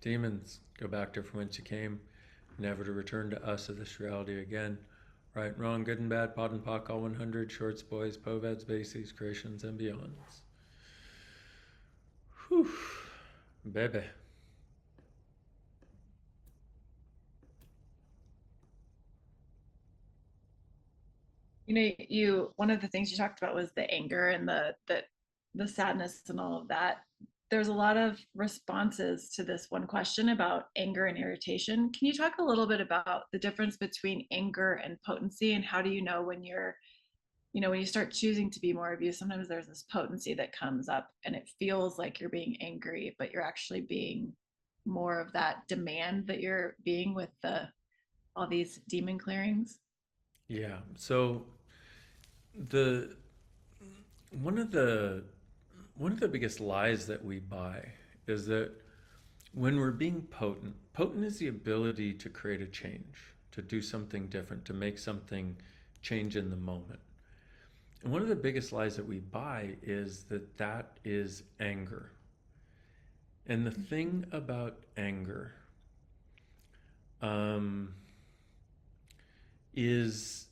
Demons, go back to from whence you came, never to return to us of this reality again. Right and wrong, good and bad, bod and pock, all 100, shorts, boys, poveds, bases, creations, and beyonds. Whew, baby. One of the things you talked about was the anger and the sadness and all of that. There's a lot of responses to this one question about anger and irritation. Can you talk a little bit about the difference between anger and potency, and how do you know when when you start choosing to be more of you? Sometimes there's this potency that comes up and it feels like you're being angry, but you're actually being more of that demand that you're being with all these demon clearings. Yeah. So the one of the one of the biggest lies that we buy is that when we're being potent, potent is the ability to create a change, to do something different, to make something change in the moment. And one of the biggest lies that we buy is that that is anger. And the thing about anger um, is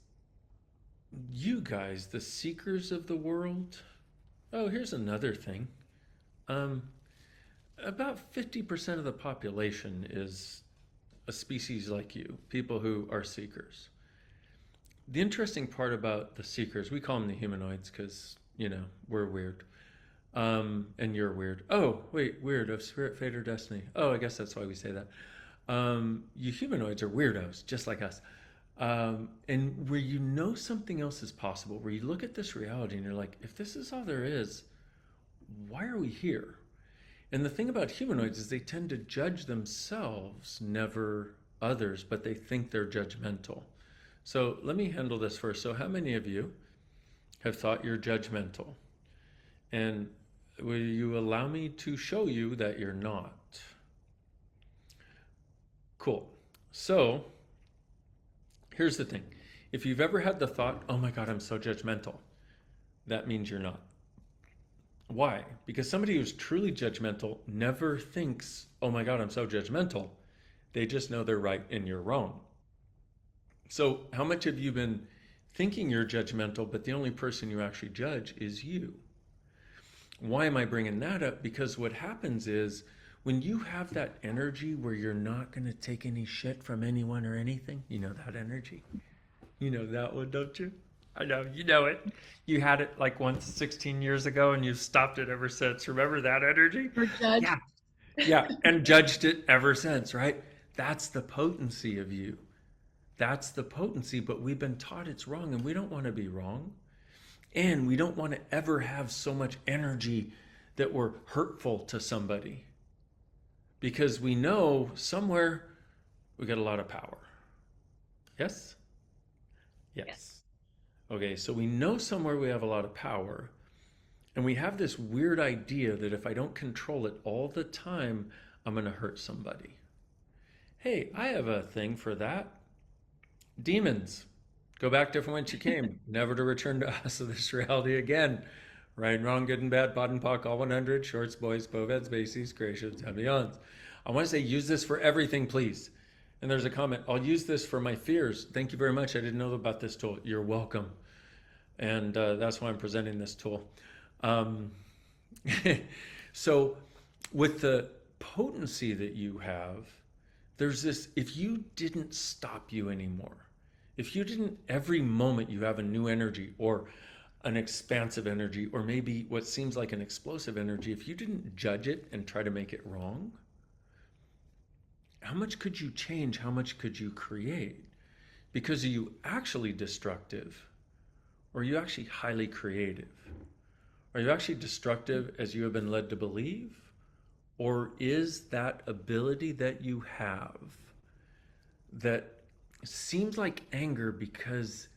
you guys, the seekers of the world. Oh, here's another thing. Um, about 50% of the population is a species like you, people who are seekers. The interesting part about the seekers, we call them the humanoids because, we're weird. And you're weird. Oh, wait, weird of spirit, fate, or destiny. Oh, I guess that's why we say that. You humanoids are weirdos, just like us. And where you know something else is possible, where you look at this reality and you're like, if this is all there is, why are we here? And the thing about humanoids is they tend to judge themselves, never others, but they think they're judgmental. So let me handle this first. So, how many of you have thought you're judgmental? And will you allow me to show you that you're not? Cool. So, here's the thing. If you've ever had the thought, oh my God, I'm so judgmental, that means you're not. Why? Because somebody who's truly judgmental never thinks, oh my God, I'm so judgmental. They just know they're right and you're wrong. So, how much have you been thinking you're judgmental, but the only person you actually judge is you? Why am I bringing that up? Because what happens is when you have that energy where you're not going to take any shit from anyone or anything, you know that energy? You know that one, don't you? I know, you know it. You had it like once 16 years ago and you've stopped it ever since. Remember that energy? We're judged. Yeah. Yeah. And judged it ever since, right? That's the potency of you. That's the potency, but we've been taught it's wrong and we don't want to be wrong. And we don't want to ever have so much energy that we're hurtful to somebody because we know somewhere we got a lot of power. Yes? Yes. Yes. Okay, so we know somewhere we have a lot of power, and we have this weird idea that if I don't control it all the time, I'm going to hurt somebody. Hey, I have a thing for that. Demons. Go back to from whence you came, never to return to us of this reality again. Right and wrong, good and bad, bot and pock, all 100, shorts, boys, boveds, bases, creations, and beyonds. I want to say use this for everything, please. And there's a comment, I'll use this for my fears. Thank you very much. I didn't know about this tool. You're welcome. And that's why I'm presenting this tool. Um, so with the potency that you have, there's this, if you didn't stop you anymore, if you didn't, every moment you have a new energy or an expansive energy, or maybe what seems like an explosive energy, if you didn't judge it and try to make it wrong, how much could you change? How much could you create? Because are you actually destructive? Or are you actually highly creative? Are you actually destructive as you have been led to believe? Or is that ability that you have that seems like anger because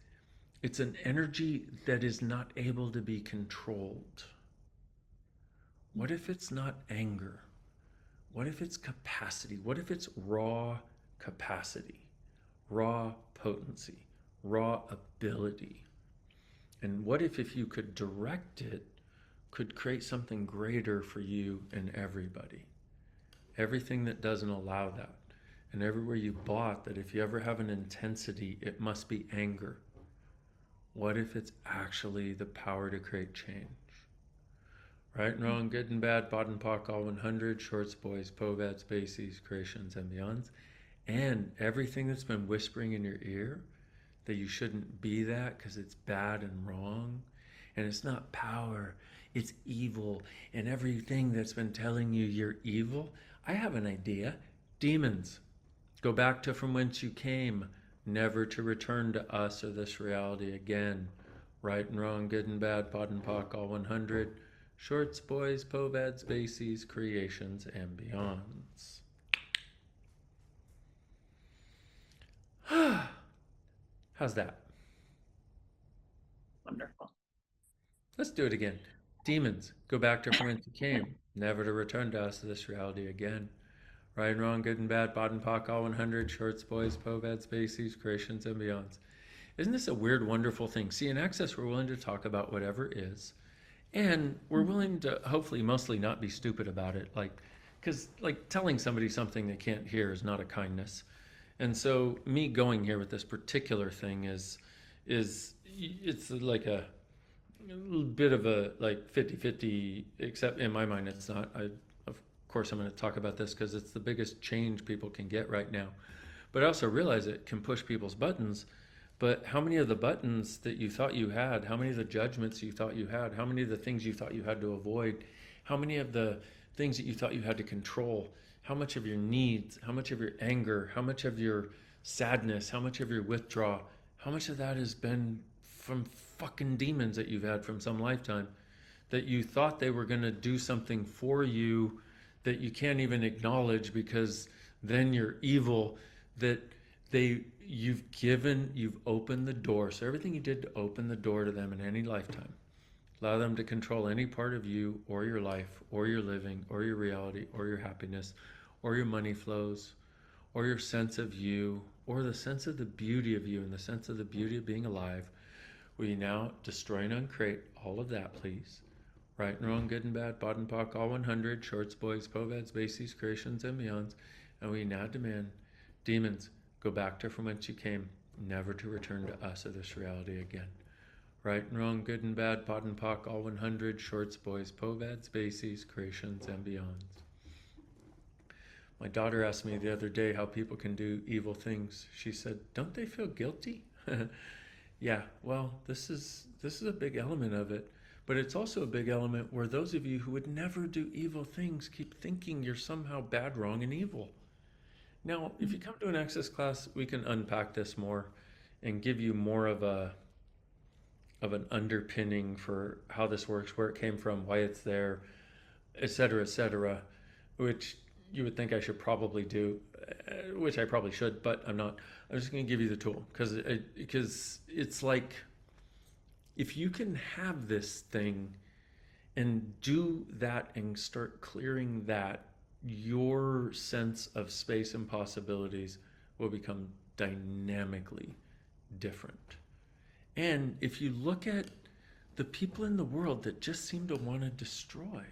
it's an energy that is not able to be controlled? What if it's not anger? What if it's capacity? What if it's raw capacity, raw potency, raw ability? And what if you could direct it, could create something greater for you and everybody? Everything that doesn't allow that. And everywhere you bought that if you ever have an intensity, it must be anger. What if it's actually the power to create change? Right and wrong, good and bad, bot and pock, all 100, shorts, boys, poveds, bases, creations, and beyonds. And everything that's been whispering in your ear that you shouldn't be that because it's bad and wrong. And it's not power, it's evil. And everything that's been telling you you're evil, I have an idea. Demons. Go back to from whence you came, never to return to us or this reality again. Right and wrong, good and bad, bot and pock, all 100. Shorts, boys, poveds, bases, creations, and beyonds. How's that? Wonderful. Let's do it again. Demons, go back to from whence you came, never to return to us this reality again. Right and wrong, good and bad, bot and pock, all 100, shorts, boys, poveds, bases, creations, and beyonds. Isn't this a weird, wonderful thing? See, in Access, we're willing to talk about whatever is. And we're willing to hopefully mostly not be stupid about it. Because telling somebody something they can't hear is not a kindness. And so me going here with this particular thing is it's like a little bit of a 50-50, except in my mind it's not. Of course I'm going to talk about this because it's the biggest change people can get right now. But I also realize it can push people's buttons. But how many of the buttons that you thought you had, how many of the judgments you thought you had, how many of the things you thought you had to avoid, how many of the things that you thought you had to control, how much of your needs, how much of your anger, how much of your sadness, how much of your withdrawal, how much of that has been from fucking demons that you've had from some lifetime that you thought they were going to do something for you that you can't even acknowledge because then you're evil, that you've opened the door. So everything you did to open the door to them in any lifetime, allow them to control any part of you or your life or your living or your reality or your happiness or your money flows or your sense of you or the sense of the beauty of you and the sense of the beauty of being alive. Will you now destroy and uncreate all of that, please? Right and wrong, good and bad, bod and pock, all 100, shorts, boys, povads, bases, creations, and beyonds. And we now demand, demons, go back to from whence you came, never to return to us of this reality again. Right and wrong, good and bad, pod and pock, all 100, shorts, boys, povads, bases, creations, and beyonds. My daughter asked me the other day how people can do evil things. She said, don't they feel guilty? Yeah, well, this is a big element of it. But it's also a big element where those of you who would never do evil things keep thinking you're somehow bad, wrong, and evil. Now, if you come to an access class, we can unpack this more and give you more of an underpinning for how this works, where it came from, why it's there, et cetera, which you would think I should probably do, which I probably should, but I'm not. I'm just going to give you the tool because it's like if you can have this thing and do that and start clearing that, your sense of space and possibilities will become dynamically different. And if you look at the people in the world that just seem to want to destroy,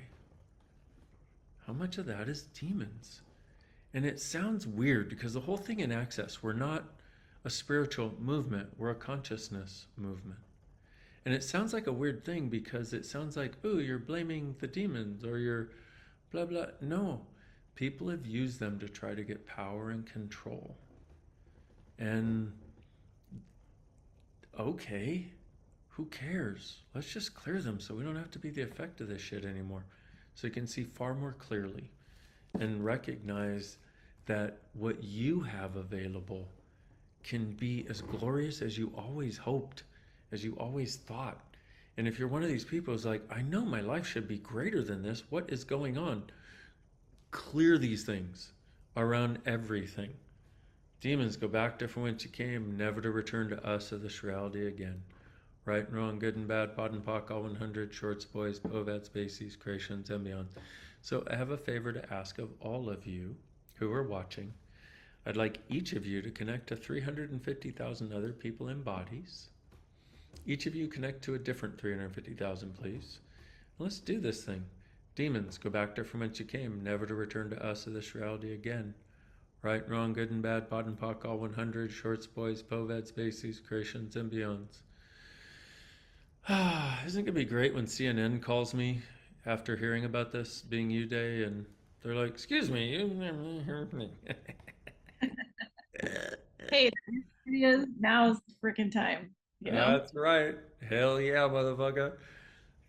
how much of that is demons? And it sounds weird because the whole thing in Access, we're not a spiritual movement, we're a consciousness movement. And it sounds like a weird thing because it sounds like, ooh, you're blaming the demons or you're blah, blah. No, people have used them to try to get power and control. And okay, who cares? Let's just clear them so we don't have to be the effect of this shit anymore. So you can see far more clearly and recognize that what you have available can be as glorious as you always hoped, as you always thought. And if you're one of these people who's like, I know my life should be greater than this, what is going on? Clear these things around everything. Demons, go back to from whence you came, never to return to us of this reality again. Right and wrong, good and bad, pod and pock, all 100, shorts, boys, povats, bases, creations, and beyond. So I have a favor to ask of all of you who are watching. I'd like each of you to connect to 350,000 other people in bodies. Each of you connect to a different 350,000, please. And let's do this thing. Demons, go back to from whence you came, never to return to us of this reality again. Right, wrong, good and bad, bod and pock, all 100, shorts, boys, povats, bases, creations, and beyonds. Isn't it going to be great when CNN calls me after hearing about this being you day and they're like, excuse me, you never heard me. Hey, it is. Now's the freaking time, you know? That's right. Hell yeah, motherfucker.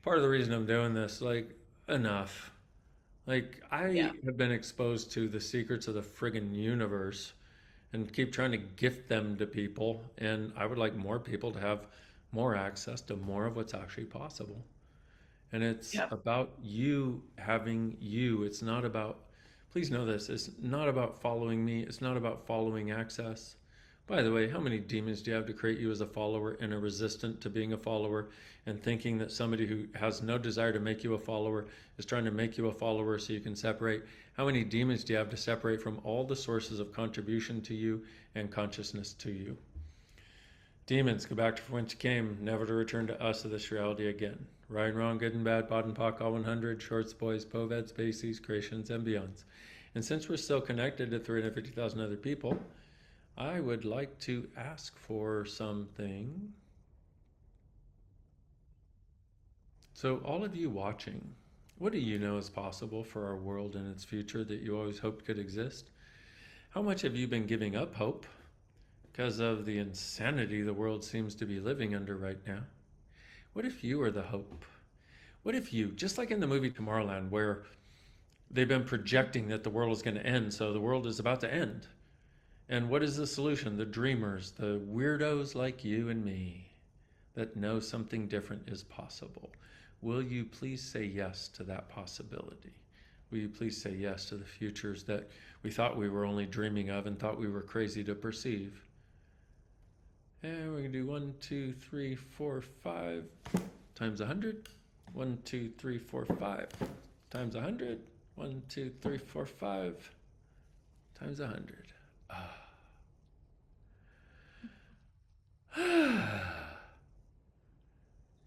Part of the reason I'm doing this, like, enough. Like, Yeah. I have been exposed to the secrets of the friggin' universe and keep trying to gift them to people. And I would like more people to have more access to more of what's actually possible. And it's Yep. about you having you. It's not about, please know this, it's not about following me. It's not about following access. By the way, how many demons do you have to create you as a follower and a resistant to being a follower and thinking that somebody who has no desire to make you a follower is trying to make you a follower so you can separate? How many demons do you have to separate from all the sources of contribution to you and consciousness to you? Demons, go back to whence you came, never to return to us of this reality again. Right and wrong, good and bad, bod and pock, all 100, shorts, boys, poveds, bases, creations, and beyonds. And since we're still connected to 350,000 other people, I would like to ask for something. So, all of you watching, what do you know is possible for our world and its future that you always hoped could exist? How much have you been giving up hope because of the insanity the world seems to be living under right now? What if you are the hope? What if you, just like in the movie Tomorrowland, where they've been projecting that the world is going to end, so the world is about to end. And what is the solution? The dreamers, the weirdos like you and me that know something different is possible. Will you please say yes to that possibility? Will you please say yes to the futures that we thought we were only dreaming of and thought we were crazy to perceive? And we're going to do 1, 2, 3, 4, 5 times 100. 1, 2, 3, 4, 5 times 100. 1, 2, 3, 4, 5 times 100.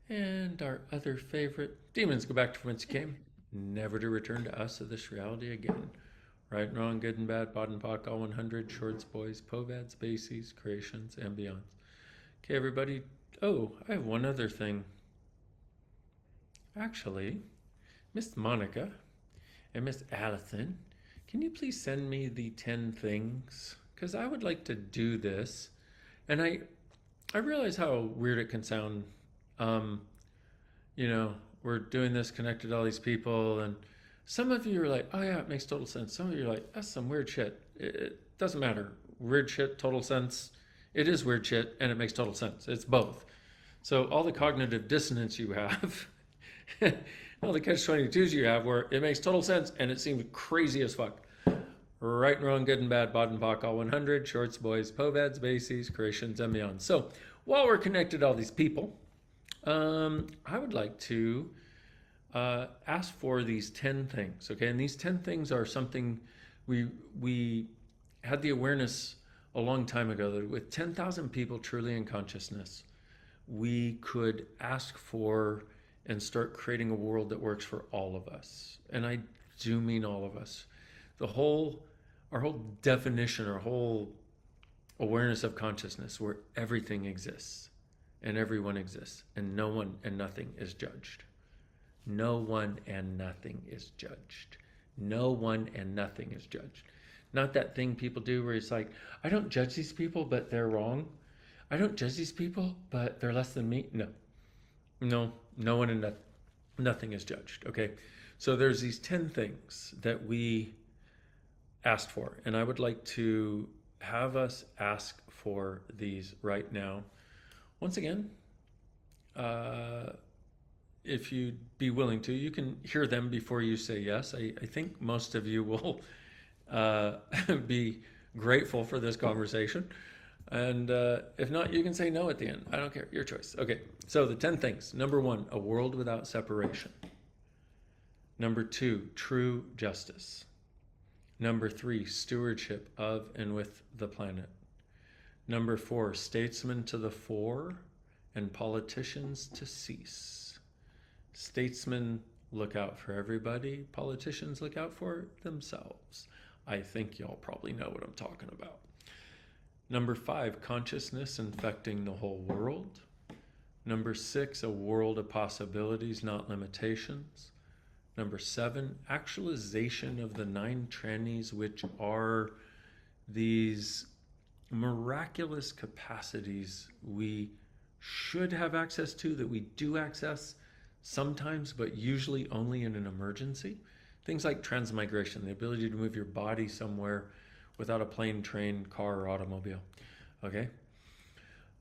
And our other favorite demons go back to whence you came, never to return to us of this reality again. Right and wrong, good and bad, bod and pock, all 100, shorts, boys, povads, bases, creations, and beyonds. Okay, everybody. Oh, I have one other thing. Actually, Miss Monica and Miss Allison, can you please send me the 10 things? Because I would like to do this. And I realize how weird it can sound. Um, you know, we're doing this connected to all these people, and some of you are like, oh yeah, it makes total sense. Some of you are like, that's some weird shit. It doesn't matter. Weird shit, total sense. It is weird shit, and it makes total sense. It's both. So all the cognitive dissonance you have, all the catch-22s you have where it makes total sense and it seems crazy as fuck. Right and wrong, good and bad, bod and pock, all 100, shorts, boys, povads, bases, creations, and beyond. So while we're connected to all these people, I would like to ask for these 10 things, okay? And these 10 things are something we had the awareness a long time ago that with 10,000 people truly in consciousness, we could ask for and start creating a world that works for all of us. And I do mean all of us. Our whole definition, our whole awareness of consciousness, where everything exists and everyone exists and no one and nothing is judged. No one and nothing is judged. No one and nothing is judged. Not that thing people do where it's like, I don't judge these people, but they're wrong. I don't judge these people, but they're less than me. No one and nothing is judged. Okay, so there's these 10 things that we asked for, and I would like to have us ask for these right now. Once again, if you'd be willing to, you can hear them before you say yes. I think most of you will be grateful for this conversation. And if not, you can say no at the end. I don't care. Your choice. Okay. So the 10 things. Number 1, a world without separation. Number 2, true justice. Number 3, stewardship of and with the planet. Number 4, statesmen to the fore and politicians to cease. Statesmen look out for everybody. Politicians look out for themselves. I think y'all probably know what I'm talking about. Number 5, consciousness infecting the whole world. Number 6, a world of possibilities, not limitations. Number 7, actualization of the 9 trannies, which are these miraculous capacities we should have access to, that we do access sometimes, but usually only in an emergency. Things like transmigration, the ability to move your body somewhere without a plane, train, car, or automobile. Okay.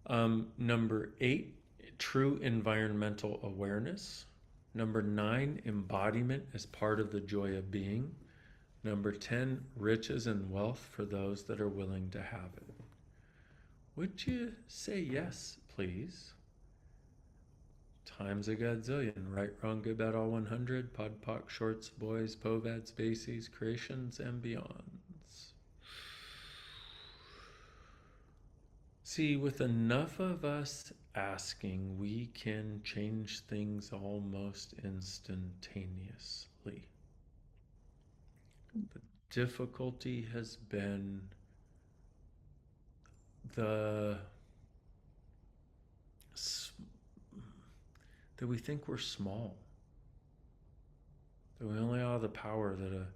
Number 8, true environmental awareness. Number 9, embodiment as part of the joy of being. Number 10, riches and wealth for those that are willing to have it. Would you say yes, please? Times a godzillion. Right, wrong, good, bad, all 100. Pod, poc, shorts, boys, povads, bases, creations, and beyonds. See, with enough of us asking, we can change things almost instantaneously. The difficulty has been that we think we're small, that we only have the power that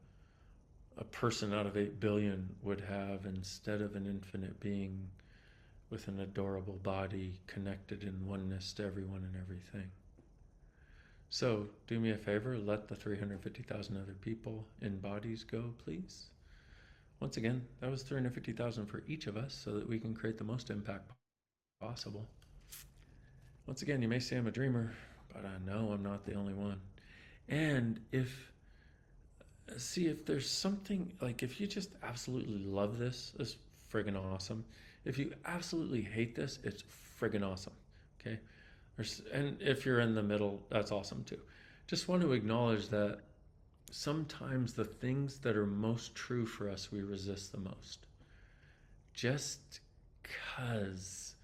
a person out of 8 billion would have instead of an infinite being with an adorable body connected in oneness to everyone and everything. So do me a favor, let the 350,000 other people in bodies go, please. Once again, that was 350,000 for each of us so that we can create the most impact possible. Once again, you may say I'm a dreamer, but I know I'm not the only one. And if there's something, like, if you just absolutely love this, it's friggin' awesome. If you absolutely hate this, it's friggin' awesome. Okay? And if you're in the middle, that's awesome too. Just want to acknowledge that sometimes the things that are most true for us, we resist the most. Just because.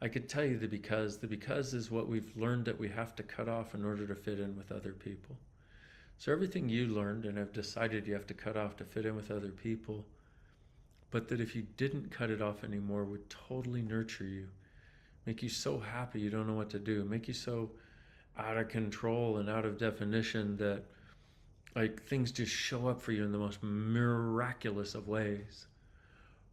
I could tell you the because. The because is what we've learned that we have to cut off in order to fit in with other people. So everything you learned and have decided you have to cut off to fit in with other people, but that if you didn't cut it off anymore, would totally nurture you, make you so happy you don't know what to do, make you so out of control and out of definition that, like, things just show up for you in the most miraculous of ways.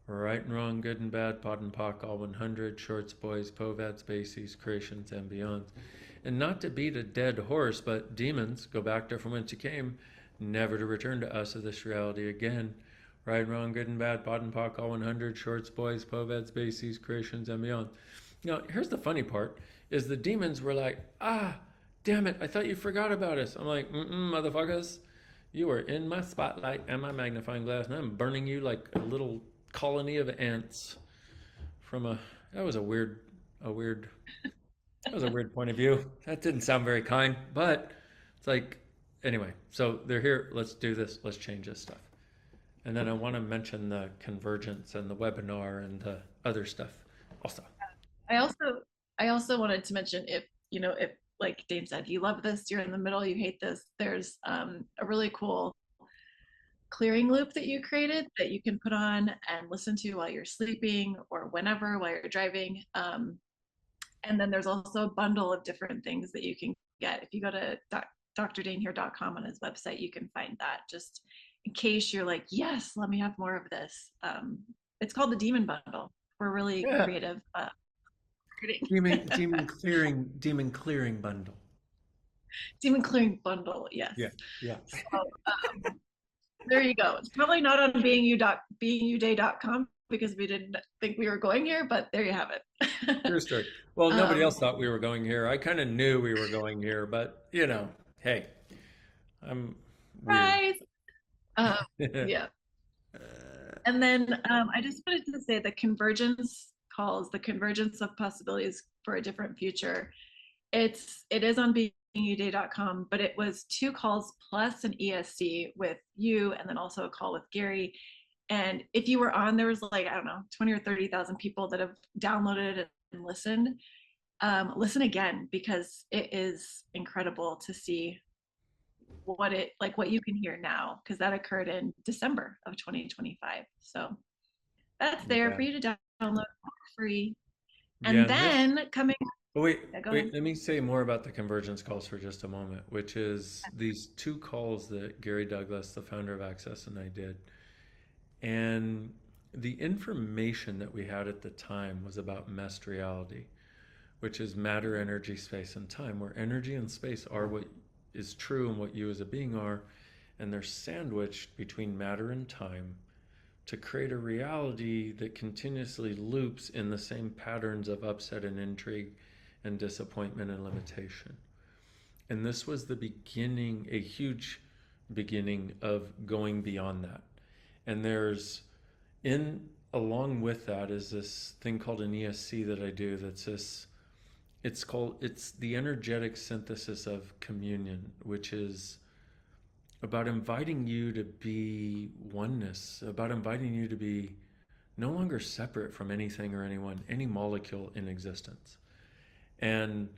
Right and wrong, good and bad, pod and pock, all 100, shorts, boys, povats, bases, creations, and beyond. And not to beat a dead horse, but demons go back to from whence you came, never to return to us of this reality again. Right and wrong, good and bad, pod and pock, all 100, shorts, boys, povats, bases, creations, and beyond. Now, here's the funny part, is the demons were like, damn it, I thought you forgot about us. I'm like, motherfuckers, you are in my spotlight and my magnifying glass, and I'm burning you like a little colony of ants from a that was a weird that was a weird point of view. That didn't sound very kind, but it's like, anyway, so they're here, let's do this, let's change this stuff. And then I want to mention the convergence and the webinar and the other stuff also. I also I also wanted to mention, if if, like Dane said, you love this, you're in the middle, you hate this, there's a really cool clearing loop that you created that you can put on and listen to while you're sleeping or whenever while you're driving. And then there's also a bundle of different things that you can get. If you go to drdainheer.com on his website, you can find that, just in case you're like, yes, let me have more of this. It's called the Demon Bundle. We're really Yeah. creative marketing. Demon clearing bundle. Demon Clearing Bundle, Yeah. yes. Yeah. So there you go. It's probably not on beinguday.com because we didn't think we were going here, but there you have it. True story. Well, nobody um, else thought we were going here. I kind of knew we were going here, but hey, I'm weird. Surprise. Um, yeah. And then I just wanted to say the convergence calls, the convergence of possibilities for a different future. It is on beinguday.com, but it was 2 calls plus an ESC with you, and then also a call with Gary. And if you were on, there was like, I don't know, 20 or 30,000 people that have downloaded it and listened. Listen again, because it is incredible to see what you can hear now, because that occurred in December of 2025. So that's there Yeah. for you to download for free. Yeah. And And this. then coming, Oh, wait, yeah, go ahead. wait. Let me say more about the convergence calls for just a moment, which is these 2 calls that Gary Douglas, the founder of Access, and I did. And the information that we had at the time was about messed reality, which is matter, energy, space, and time, where energy and space are what is true and what you as a being are, and they're sandwiched between matter and time to create a reality that continuously loops in the same patterns of upset and intrigue and disappointment and limitation. And this was the beginning, a huge beginning of going beyond that. And there's in along with that is this thing called an ESC that I do, that's this, it's the energetic synthesis of communion, which is about inviting you to be oneness, about inviting you to be no longer separate from anything or anyone, any molecule in existence. And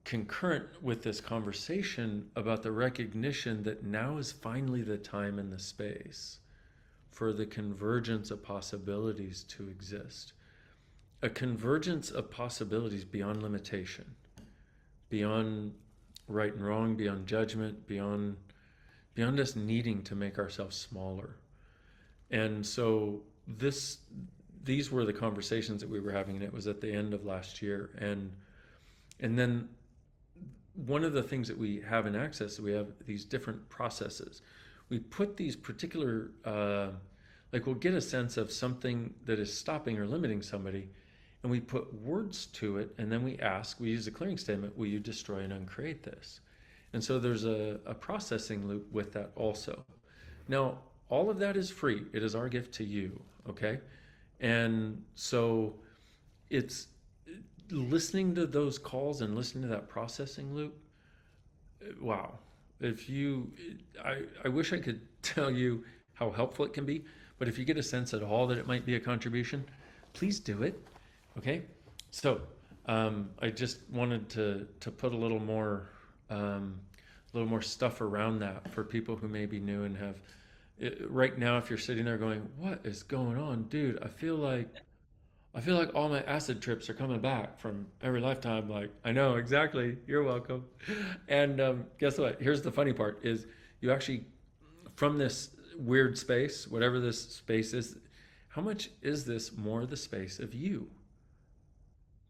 concurrent with this conversation about the recognition that now is finally the time and the space for the convergence of possibilities to exist. A convergence of possibilities beyond limitation, beyond right and wrong, beyond judgment, beyond us needing to make ourselves smaller. And so these were the conversations that we were having, and it was at the end of last year. And then one of the things that we have in Access, we have these different processes. We put these particular Like we'll get a sense of something that is stopping or limiting somebody, and we put words to it, and then we ask, we use a clearing statement, will you destroy and uncreate this? And so there's a processing loop with that also. Now, all of that is free. It is our gift to you, okay? And so it's listening to those calls and listening to that processing loop. Wow. If you, I wish I could tell you how helpful it can be, but if you get a sense at all that it might be a contribution, please do it. Okay. So I just wanted to put a little more stuff around that for people who may be new and have. Right now, if you're sitting there going, "What is going on, dude? I feel like all my acid trips are coming back from every lifetime." Like, I know exactly. You're welcome. And guess what? Here's the funny part: is you actually from this weird space, whatever this space is, how much is this more the space of you?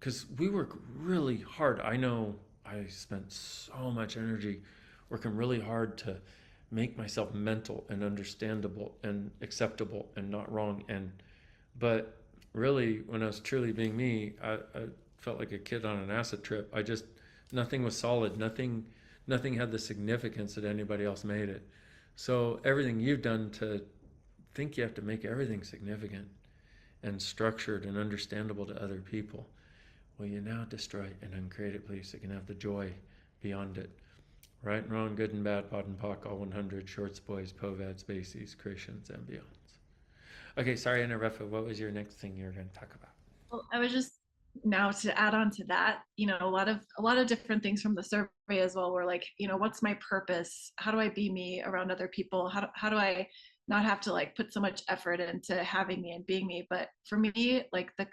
Because we work really hard. I know I spent so much energy working really hard to make myself mental and understandable and acceptable and not wrong. And but really, when I was truly being me, I felt like a kid on an acid trip. I just nothing was solid. Nothing had the significance that anybody else made it. So everything you've done to think you have to make everything significant and structured and understandable to other people, will you now destroy and uncreate it, please? So you can have the joy beyond it. Right and wrong, good and bad, pod and poc, all 100, shorts, boys, povads, bases, creations, and beyonds. Okay, sorry, Anna Refa, what was your next thing you were going to talk about? Well, I was just now to add on to that, a lot of different things from the survey as well were like, what's my purpose? How do I be me around other people? How do I not have to like put so much effort into having me and being me? But for me, like the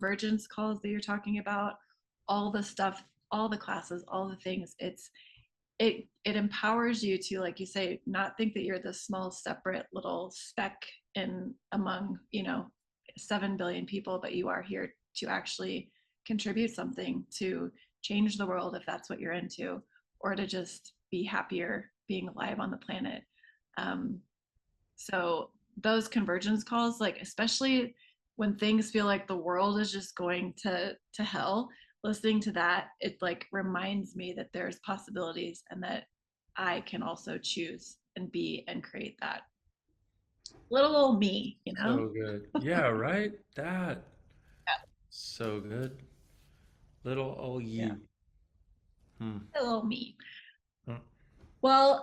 convergence calls that you're talking about, all the stuff, all the classes, all the things, it empowers you to, like you say, not think that you're this small separate little speck in among 7 billion people, but you are here to actually contribute something to change the world if that's what you're into, or to just be happier being alive on the planet. um, so those convergence calls, like especially when things feel like the world is just going to hell, listening to that, it like reminds me that there's possibilities and that I can also choose and be and create that little old me. So good. Yeah, right? That. So good. Little old Yeah, you. Hmm. little me. Hmm. Well,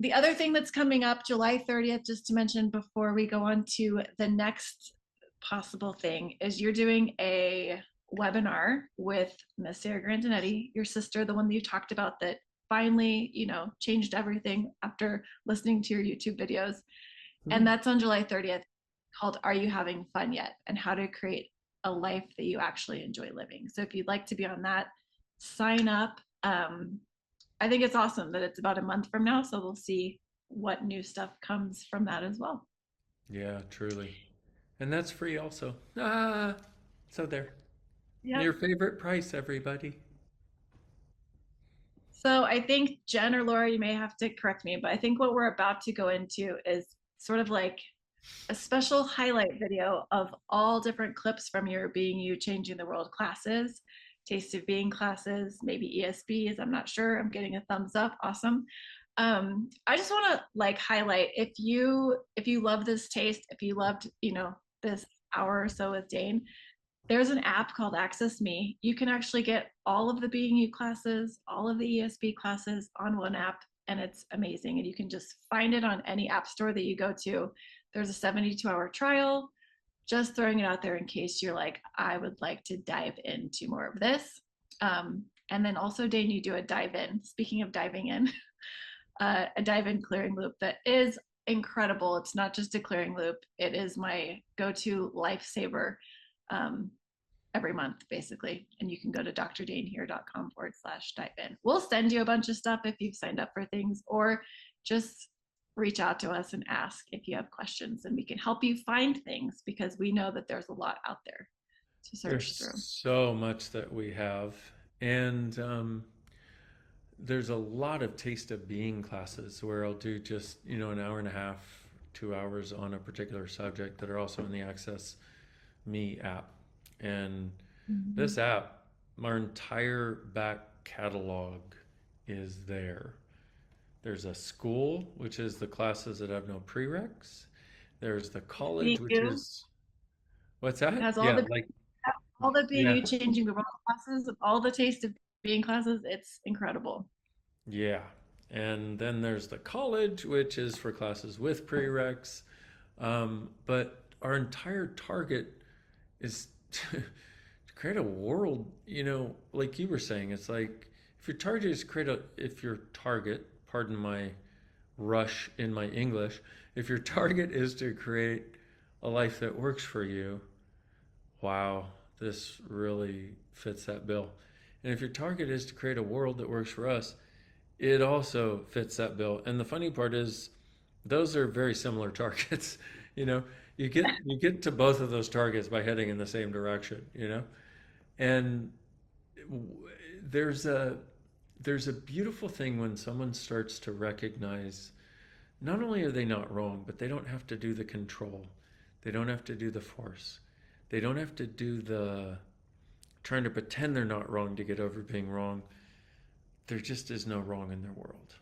the other thing that's coming up July 30th, just to mention before we go on to the next possible thing, is you're doing a webinar with Miss Sarah Grandinetti, your sister, the one that you talked about that finally, changed everything after listening to your YouTube videos. And Hmm. that's on July 30th, called Are You Having Fun Yet? And how to create a life that you actually enjoy living. So if you'd like to be on that, sign up. I think it's awesome that it's about a month from now, so we'll see what new stuff comes from that as well. Yeah, truly. And that's free also. Ah, so there. Yep. Your favorite price, everybody. So I think Jen or Laura, you may have to correct me, but I think what we're about to go into is sort of like a special highlight video of all different clips from your Being You Changing the World classes, Taste of Being classes, maybe ESPs. I'm not sure. I'm getting a thumbs up. Awesome. I just want to like highlight, if you love this taste, if you loved this hour or so with Dain, there's an app called Access Me. You can actually get all of the Being You classes, all of the ESB classes on one app, and it's amazing. And you can just find it on any app store that you go to. There's a 72-hour trial. Just throwing it out there in case you're like, I would like to dive into more of this. And then also, Dain, you do a dive in. Speaking of diving in, a dive in clearing loop that is incredible. It's not just a clearing loop, it is my go to lifesaver. Um, every month, basically. And you can go to drdainheer.com/dive in. We'll send you a bunch of stuff if you've signed up for things, or just reach out to us and ask if you have questions, and we can help you find things because we know that there's a lot out there to search There's through. so much that we have. And there's a lot of taste of being classes where I'll do just, an hour and a half, 2 hours on a particular subject that are also in the Access Me app. And Mhm. this app, our entire back catalog is there. There's a school, which is the classes that have no prereqs. There's the college, which BU is what's that? has Yeah, like all the yeah, BU changing the world classes, all the taste of being classes. It's incredible. yeah. And then there's the college, which is for classes with prereqs. But our entire target is to create a world, like you were saying, it's like if your target is if your target, pardon my rush in my English, if your target is to create a life that works for you, wow, this really fits that bill. And if your target is to create a world that works for us, it also fits that bill. And the funny part is, those are very similar targets. you know, you get to both of those targets by heading in the same direction. And there's a there's a beautiful thing when someone starts to recognize not only are they not wrong, but they don't have to do the control. They don't have to do the force. They don't have to do the trying to pretend they're not wrong to get over being wrong. There just is no wrong in their world.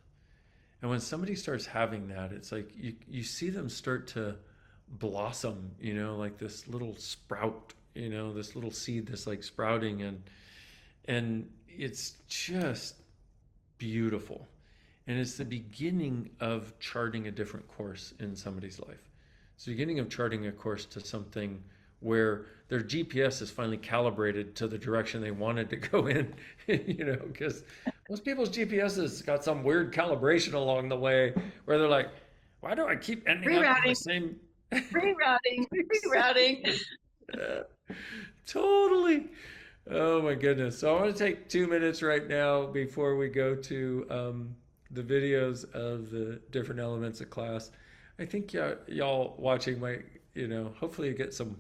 And when somebody starts having that, it's like you see them start to blossom, like this little sprout, this little seed that's like sprouting, and it's just beautiful. And it's the beginning of charting a different course in somebody's life. It's the beginning of charting a course to something where their GPS is finally calibrated to the direction they wanted to go in, because most people's GPSs got some weird calibration along the way where they're like, why do I keep ending up in the Rerouting, same rerouting, place? rerouting. Yeah, totally. Oh my goodness. So I want to take 2 minutes right now before we go to the videos of the different elements of class. I think y'all watching might, hopefully you get some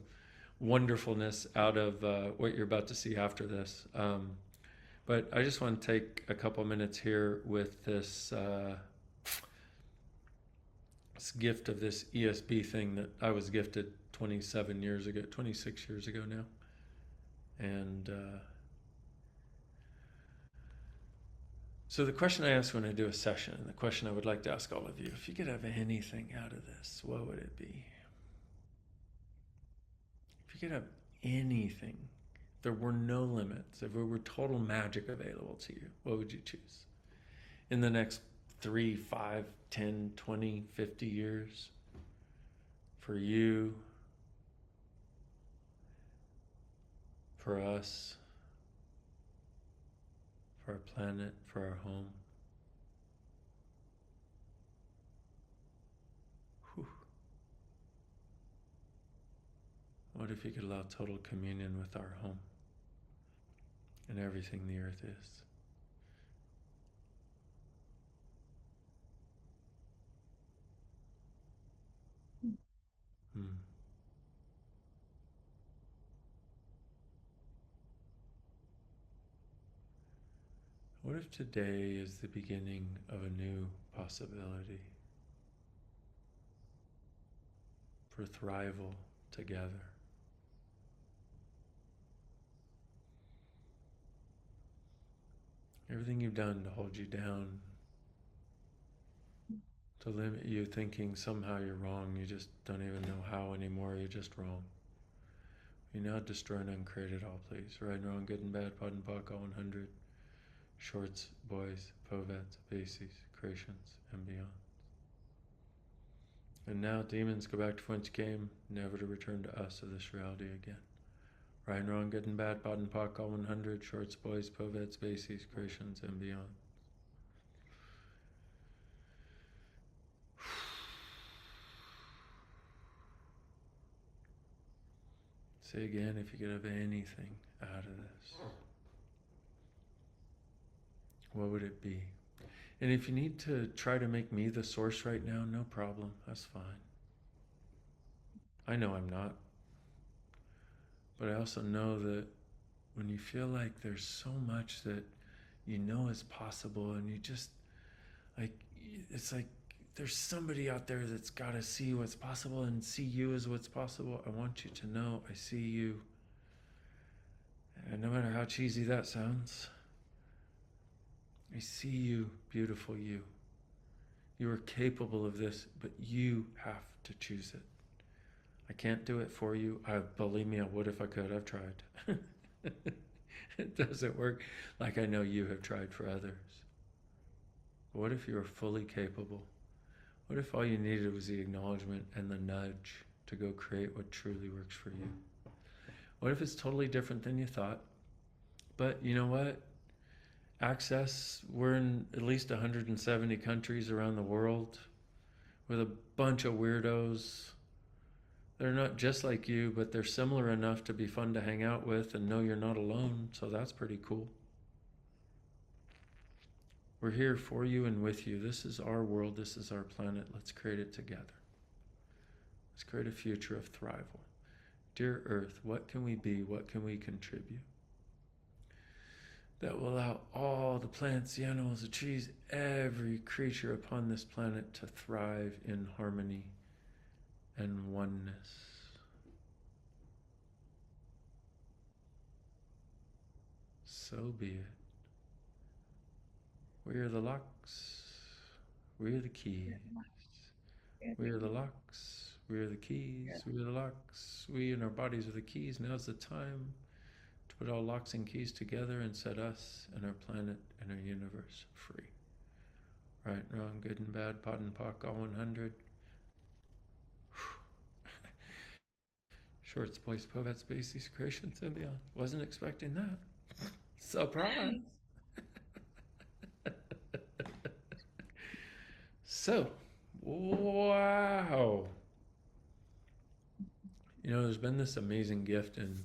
wonderfulness out of what you're about to see after this. But I just want to take a couple minutes here with this gift of this ESB thing that I was gifted 27 years ago, 26 years ago now. And so the question I ask when I do a session, and the question I would like to ask all of you, if you could have anything out of this, what would it be? If you could have anything, if there were no limits, if there were total magic available to you, what would you choose? In the next 3, 5, 10, 20, 50 years, for you, for us, for our planet, for our home. Whew. What if you could allow total communion with our home and everything the earth is? Hmm. What if today is the beginning of a new possibility for thrival together? Everything you've done to hold you down, to limit you thinking somehow you're wrong, you just don't even know how anymore, you're just wrong. We now destroy and uncreate it all, please. Right and wrong, good and bad, POD and POC, all 100. Shorts, boys, povets, bases, creations, and beyond. And now demons go back to whence you came, never to return to us of this reality again. Right and wrong, good and bad, POD and POC, all 100. Shorts, boys, povets, bases, creations, and beyond. Say again if you could have anything out of this. What would it be? And if you need to try to make me the source right now, no problem. That's fine. I know I'm not. But I also know that when you feel like there's so much that you know is possible and you just like, it's like there's somebody out there that's got to see what's possible and see you as what's possible. I want you to know I see you. And no matter how cheesy that sounds, I see you, beautiful you. You are capable of this, but you have to choose it. I can't do it for you. Believe me, I would if I could. I've tried. It doesn't work like I know you have tried for others. But what if you were fully capable? What if all you needed was the acknowledgement and the nudge to go create what truly works for you? What if it's totally different than you thought? But you know what? Access, we're in at least 170 countries around the world with a bunch of weirdos. They're not just like you, but they're similar enough to be fun to hang out with and know you're not alone, so that's pretty cool. We're here for you and with you. This is our world. This is our planet. Let's create it together. Let's create a future of thrival. Dear Earth, what can we be? What can we contribute? That will allow all the plants, the animals, the trees, every creature upon this planet to thrive in harmony and oneness. So be it. We are the locks. We are the keys. We are the locks. We are the keys. We are the locks. We and our bodies are the keys. Now's the time to put all locks and keys together and set us and our planet and our universe free. Right, wrong, good and bad, pot and pock, all 100. Shorts, boys, poets, species, creations, and beyond. Wasn't expecting that. Surprise! So, wow. You know, there's been this amazing gift in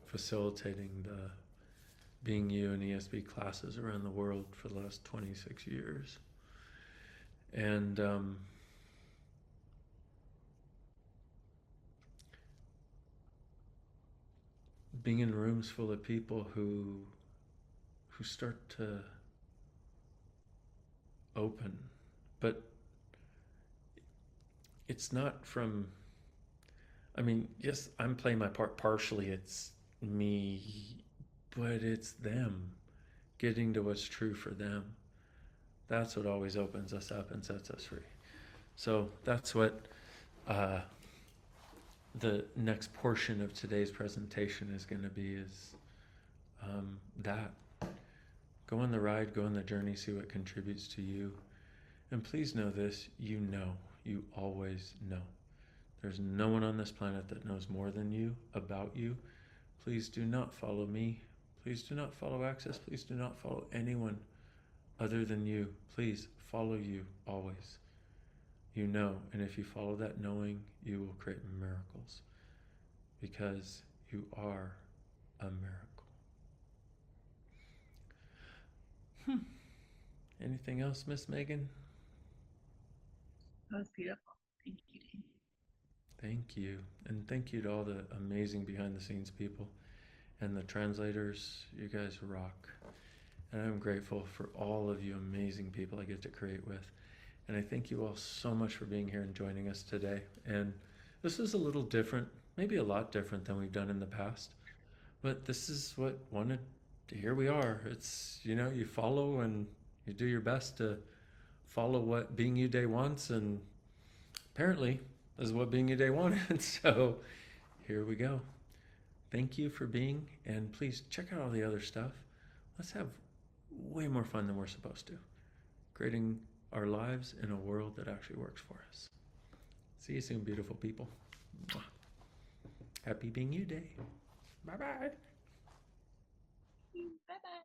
facilitating the Being You and ESB classes around the world for the last 26 years. And being in rooms full of people who start to open, but it's not from, I mean, yes, I'm playing my part partially, it's me, but it's them getting to what's true for them. That's what always opens us up and sets us free. So that's what the next portion of today's presentation is going to be, is that. Go on the ride, go on the journey, see what contributes to you. And please know this, you always know. There's no one on this planet that knows more than you about you. Please do not follow me. Please do not follow Access. Please do not follow anyone other than you. Please follow you always. You know, and if you follow that knowing, you will create miracles, because you are a miracle. Anything else, Miss Megan? That was beautiful. Thank you, Dain. Thank you. And thank you to all the amazing behind the scenes people and the translators. You guys rock. And I'm grateful for all of you amazing people I get to create with. And I thank you all so much for being here and joining us today. And this is a little different, maybe a lot different than we've done in the past. But this is what wanted, here we are. It's, you know, you follow and you do your best to follow what Being You Day wants. And apparently, this is what Being You Day wanted. So here we go. Thank you for being, and please check out all the other stuff. Let's have way more fun than we're supposed to, creating our lives in a world that actually works for us. See you soon, beautiful people. Happy Being You Day. Bye-bye. Bye-bye.